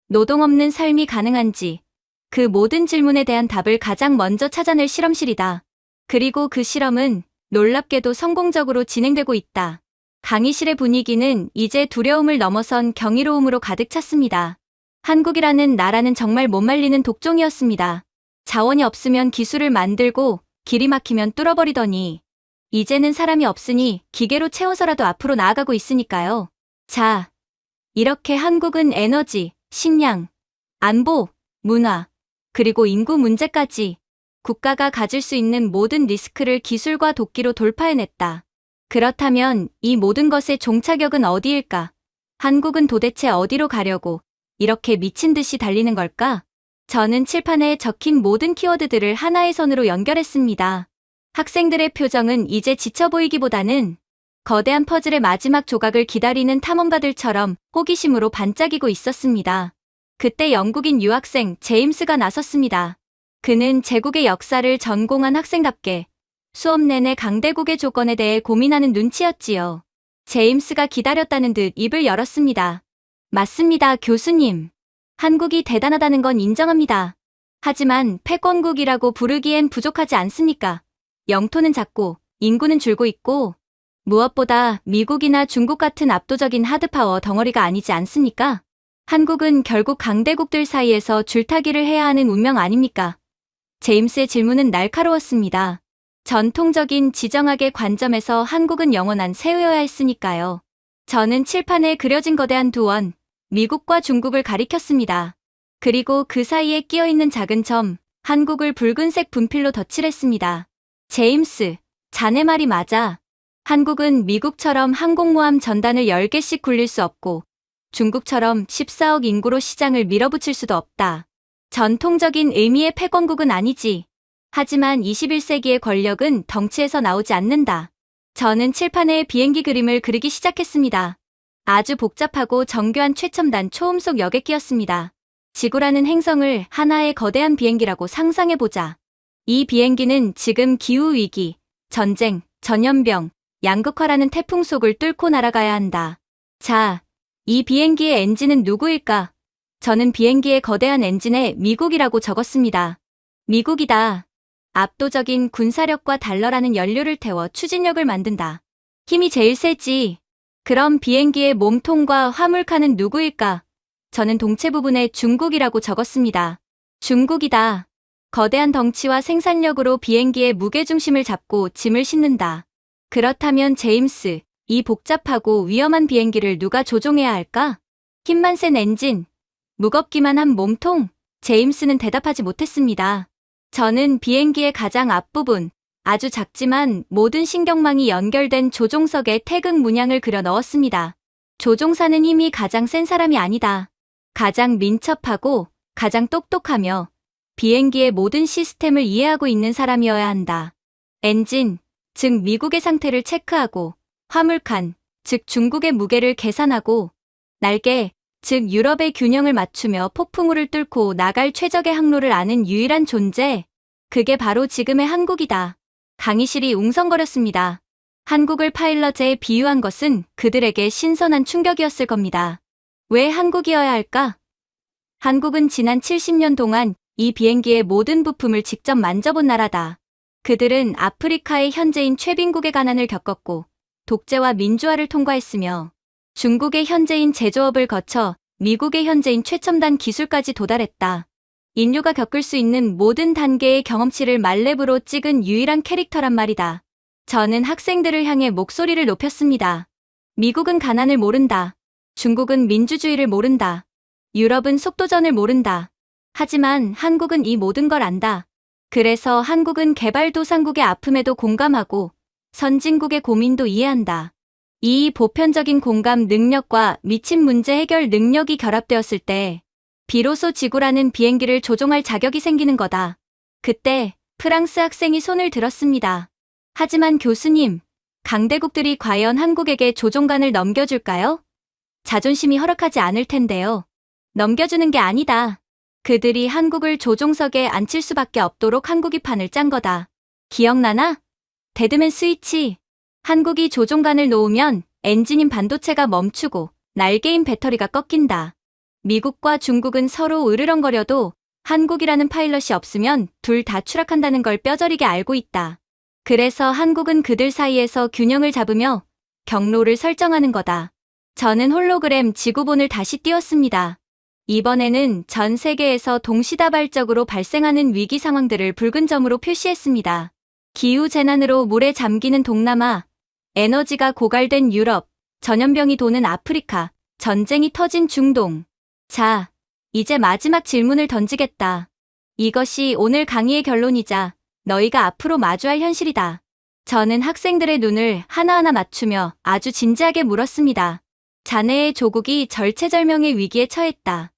노동 없는 삶이 가능한지, 그 모든 질문에 대한 답을 가장 먼저 찾아낼 실험실이다. 그리고 그 실험은 놀랍게도 성공적으로 진행되고 있다. 강의실의 분위기는 이제 두려움을 넘어선 경이로움으로 가득 찼습니다. 한국이라는 나라는 정말 못 말리는 독종이었습니다. 자원이 없으면 기술을 만들고 길이 막히면 뚫어버리더니 이제는 사람이 없으니 기계로 채워서라도 앞으로 나아가고 있으니까요. 자, 이렇게 한국은 에너지, 식량, 안보, 문화, 그리고 인구 문제까지 국가가 가질 수 있는 모든 리스크를 기술과 도끼로 돌파해냈다. 그렇다면 이 모든 것의 종착역은 어디일까? 한국은 도대체 어디로 가려고 이렇게 미친 듯이 달리는 걸까? 저는 칠판에 적힌 모든 키워드들을 하나의 선으로 연결했습니다. 학생들의 표정은 이제 지쳐 보이기보다는 거대한 퍼즐의 마지막 조각을 기다리는 탐험가들처럼 호기심으로 반짝이고 있었습니다. 그때 영국인 유학생 제임스가 나섰습니다. 그는 제국의 역사를 전공한 학생답게 수업 내내 강대국의 조건에 대해 고민하는 눈치였지요. 제임스가 기다렸다는 듯 입을 열었습니다. 맞습니다, 교수님. 한국이 대단하다는 건 인정합니다. 하지만 패권국이라고 부르기엔 부족하지 않습니까? 영토는 작고 인구는 줄고 있고 무엇보다 미국이나 중국 같은 압도적인 하드파워 덩어리가 아니지 않습니까? 한국은 결국 강대국들 사이에서 줄타기를 해야 하는 운명 아닙니까? 제임스의 질문은 날카로웠습니다. 전통적인 지정학의 관점에서 한국은 영원한 새우여야 했으니까요. 저는 칠판에 그려진 거대한 두 원, 미국과 중국을 가리켰습니다. 그리고 그 사이에 끼어있는 작은 점, 한국을 붉은색 분필로 덧칠했습니다. 제임스, 자네 말이 맞아. 한국은 미국처럼 항공모함 전단을 10개씩 굴릴 수 없고 중국처럼 14억 인구로 시장을 밀어붙일 수도 없다. 전통적인 의미의 패권국은 아니지. 하지만 21세기의 권력은 덩치에서 나오지 않는다. 저는 칠판에 비행기 그림을 그리기 시작했습니다. 아주 복잡하고 정교한 최첨단 초음속 여객기였습니다. 지구라는 행성을 하나의 거대한 비행기라고 상상해보자. 이 비행기는 지금 기후위기, 전쟁, 전염병, 양극화라는 태풍 속을 뚫고 날아가야 한다. 자, 이 비행기의 엔진은 누구일까? 저는 비행기의 거대한 엔진에 미국이라고 적었습니다. 미국이다. 압도적인 군사력과 달러라는 연료를 태워 추진력을 만든다. 힘이 제일 세지. 그럼 비행기의 몸통과 화물칸은 누구일까? 저는 동체 부분에 중국이라고 적었습니다. 중국이다. 거대한 덩치와 생산력으로 비행기의 무게중심을 잡고 짐을 싣는다. 그렇다면 제임스, 이 복잡하고 위험한 비행기를 누가 조종해야 할까? 힘만 센 엔진, 무겁기만 한 몸통? 제임스는 대답하지 못했습니다. 저는 비행기의 가장 앞부분, 아주 작지만 모든 신경망이 연결된 조종석에 태극 문양을 그려 넣었습니다. 조종사는 힘이 가장 센 사람이 아니다. 가장 민첩하고 가장 똑똑하며 비행기의 모든 시스템을 이해하고 있는 사람이어야 한다. 엔진, 즉 미국의 상태를 체크하고 화물칸, 즉 중국의 무게를 계산하고 날개, 즉 유럽의 균형을 맞추며 폭풍우를 뚫고 나갈 최적의 항로를 아는 유일한 존재. 그게 바로 지금의 한국이다. 강의실이 웅성거렸습니다. 한국을 파일럿에 비유한 것은 그들에게 신선한 충격이었을 겁니다. 왜 한국이어야 할까? 한국은 지난 70년 동안 이 비행기의 모든 부품을 직접 만져본 나라다. 그들은 아프리카의 현재인 최빈국의 가난을 겪었고 독재와 민주화를 통과했으며 중국의 현재인 제조업을 거쳐 미국의 현재인 최첨단 기술까지 도달했다. 인류가 겪을 수 있는 모든 단계의 경험치를 말렙으로 찍은 유일한 캐릭터란 말이다. 저는 학생들을 향해 목소리를 높였습니다. 미국은 가난을 모른다. 중국은 민주주의를 모른다. 유럽은 속도전을 모른다. 하지만 한국은 이 모든 걸 안다. 그래서 한국은 개발도상국의 아픔에도 공감하고 선진국의 고민도 이해한다. 이 보편적인 공감 능력과 미친 문제 해결 능력이 결합되었을 때 비로소 지구라는 비행기를 조종할 자격이 생기는 거다. 그때 프랑스 학생이 손을 들었습니다. 하지만 교수님, 강대국들이 과연 한국에게 조종관을 넘겨줄까요? 자존심이 허락하지 않을 텐데요. 넘겨주는 게 아니다. 그들이 한국을 조종석에 앉힐 수밖에 없도록 한국이 판을 짠 거다. 기억나나? 데드맨 스위치. 한국이 조종관을 놓으면 엔진인 반도체가 멈추고 날개인 배터리가 꺾인다. 미국과 중국은 서로 으르렁거려도 한국이라는 파일럿이 없으면 둘 다 추락한다는 걸 뼈저리게 알고 있다. 그래서 한국은 그들 사이에서 균형을 잡으며 경로를 설정하는 거다. 저는 홀로그램 지구본을 다시 띄웠습니다. 이번에는 전 세계에서 동시다발적으로 발생하는 위기 상황들을 붉은 점으로 표시했습니다. 기후재난으로 물에 잠기는 동남아, 에너지가 고갈된 유럽, 전염병이 도는 아프리카, 전쟁이 터진 중동. 자, 이제 마지막 질문을 던지겠다. 이것이 오늘 강의의 결론이자 너희가 앞으로 마주할 현실이다. 저는 학생들의 눈을 하나하나 맞추며 아주 진지하게 물었습니다. 자네의 조국이 절체절명의 위기에 처했다.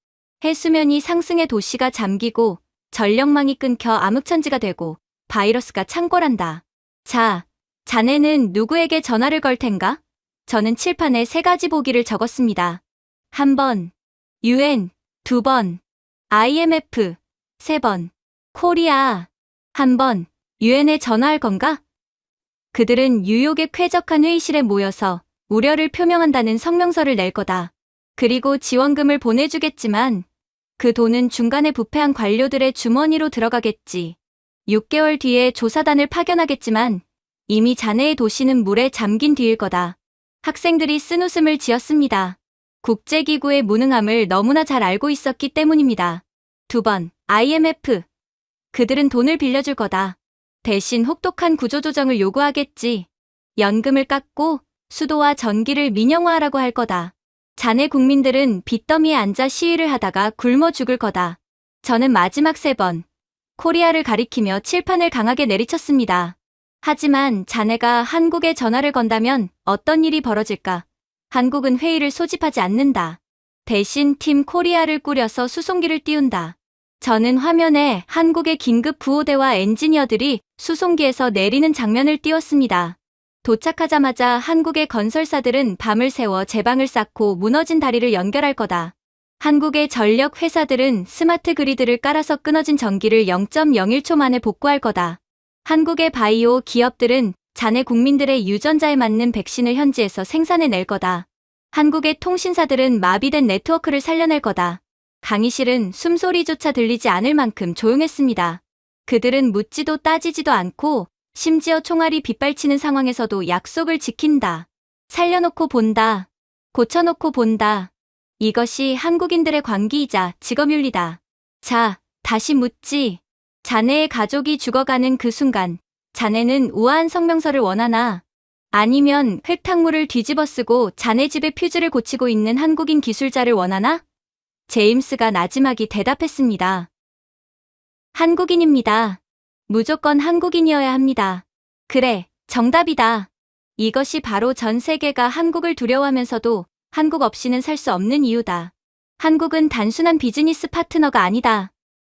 해수면이 상승해 도시가 잠기고 전력망이 끊겨 암흑천지가 되고 바이러스가 창궐한다. 자, 자네는 누구에게 전화를 걸 텐가? 저는 칠판에 3가지 보기를 적었습니다. 1번, UN, 2번, IMF, 3번, 코리아. 1번, UN에 전화할 건가? 그들은 뉴욕의 쾌적한 회의실에 모여서 우려를 표명한다는 성명서를 낼 거다. 그리고 지원금을 보내주겠지만 그 돈은 중간에 부패한 관료들의 주머니로 들어가겠지. 6개월 뒤에 조사단을 파견하겠지만 이미 자네의 도시는 물에 잠긴 뒤일 거다. 학생들이 쓴웃음을 지었습니다. 국제기구의 무능함을 너무나 잘 알고 있었기 때문입니다. 2번, IMF. 그들은 돈을 빌려줄 거다. 대신 혹독한 구조조정을 요구하겠지. 연금을 깎고 수도와 전기를 민영화하라고 할 거다. 자네 국민들은 빚더미에 앉아 시위를 하다가 굶어 죽을 거다. 저는 마지막 3번 코리아를 가리키며 칠판을 강하게 내리쳤습니다. 하지만 자네가 한국에 전화를 건다면 어떤 일이 벌어질까? 한국은 회의를 소집하지 않는다. 대신 팀 코리아를 꾸려서 수송기를 띄운다. 저는 화면에 한국의 긴급 구호대와 엔지니어들이 수송기에서 내리는 장면을 띄웠습니다. 도착하자마자 한국의 건설사들은 밤을 새워 제방을 쌓고 무너진 다리를 연결할 거다. 한국의 전력 회사들은 스마트 그리드를 깔아서 끊어진 전기를 0.01초 만에 복구할 거다. 한국의 바이오 기업들은 자네 국민들의 유전자에 맞는 백신을 현지에서 생산해낼 거다. 한국의 통신사들은 마비된 네트워크를 살려낼 거다. 강의실은 숨소리조차 들리지 않을 만큼 조용했습니다. 그들은 묻지도 따지지도 않고 심지어 총알이 빗발치는 상황에서도 약속을 지킨다. 살려놓고 본다. 고쳐놓고 본다. 이것이 한국인들의 관기이자 직업윤리다. 자, 다시 묻지. 자네의 가족이 죽어가는 그 순간, 자네는 우아한 성명서를 원하나? 아니면 흙탕물을 뒤집어 쓰고 자네 집의 퓨즈를 고치고 있는 한국인 기술자를 원하나? 제임스가 나지막이 대답했습니다. 한국인입니다. 무조건 한국인이어야 합니다. 그래, 정답이다. 이것이 바로 전 세계가 한국을 두려워하면서도 한국 없이는 살 수 없는 이유다. 한국은 단순한 비즈니스 파트너가 아니다.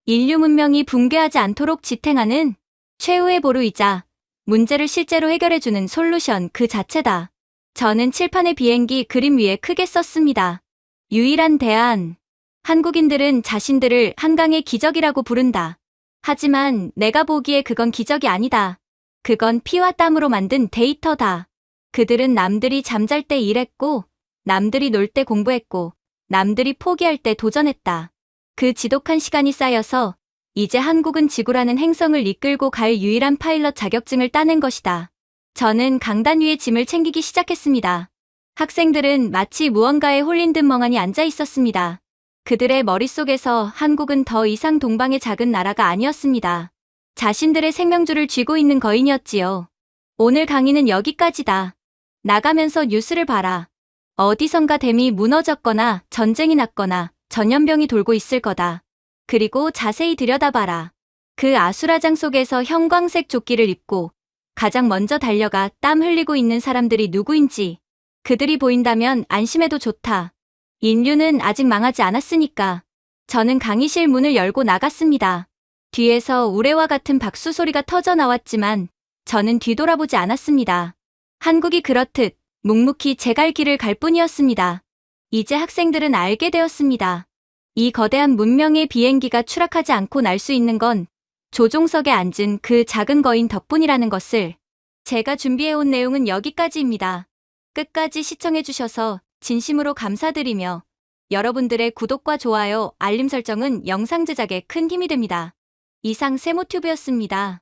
인류 문명이 붕괴하지 않도록 지탱하는 최후의 보루이자 문제를 실제로 해결해주는 솔루션 그 자체다. 저는 칠판의 비행기 그림 위에 크게 썼습니다. 유일한 대안. 한국인들은 자신들을 한강의 기적이라고 부른다. 하지만 내가 보기에 그건 기적이 아니다. 그건 피와 땀으로 만든 데이터다. 그들은 남들이 잠잘 때 일했고, 남들이 놀 때 공부했고, 남들이 포기할 때 도전했다. 그 지독한 시간이 쌓여서 이제 한국은 지구라는 행성을 이끌고 갈 유일한 파일럿 자격증을 따낸 것이다. 저는 강단 위에 짐을 챙기기 시작했습니다. 학생들은 마치 무언가에 홀린 듯 멍하니 앉아 있었습니다. 그들의 머릿속에서 한국은 더 이상 동방의 작은 나라가 아니었습니다. 자신들의 생명줄을 쥐고 있는 거인이었지요. 오늘 강의는 여기까지다. 나가면서 뉴스를 봐라. 어디선가 댐이 무너졌거나 전쟁이 났거나 전염병이 돌고 있을 거다. 그리고 자세히 들여다봐라. 그 아수라장 속에서 형광색 조끼를 입고 가장 먼저 달려가 땀 흘리고 있는 사람들이 누구인지 그들이 보인다면 안심해도 좋다. 인류는 아직 망하지 않았으니까. 저는 강의실 문을 열고 나갔습니다. 뒤에서 우레와 같은 박수 소리가 터져 나왔지만 저는 뒤돌아보지 않았습니다. 한국이 그렇듯 묵묵히 제 갈 길을 갈 뿐이었습니다. 이제 학생들은 알게 되었습니다. 이 거대한 문명의 비행기가 추락하지 않고 날 수 있는 건 조종석에 앉은 그 작은 거인 덕분이라는 것을. 제가 준비해온 내용은 여기까지입니다. 끝까지 시청해주셔서 진심으로 감사드리며 여러분들의 구독과 좋아요, 알림 설정은 영상 제작에 큰 힘이 됩니다. 이상 세모튜브였습니다.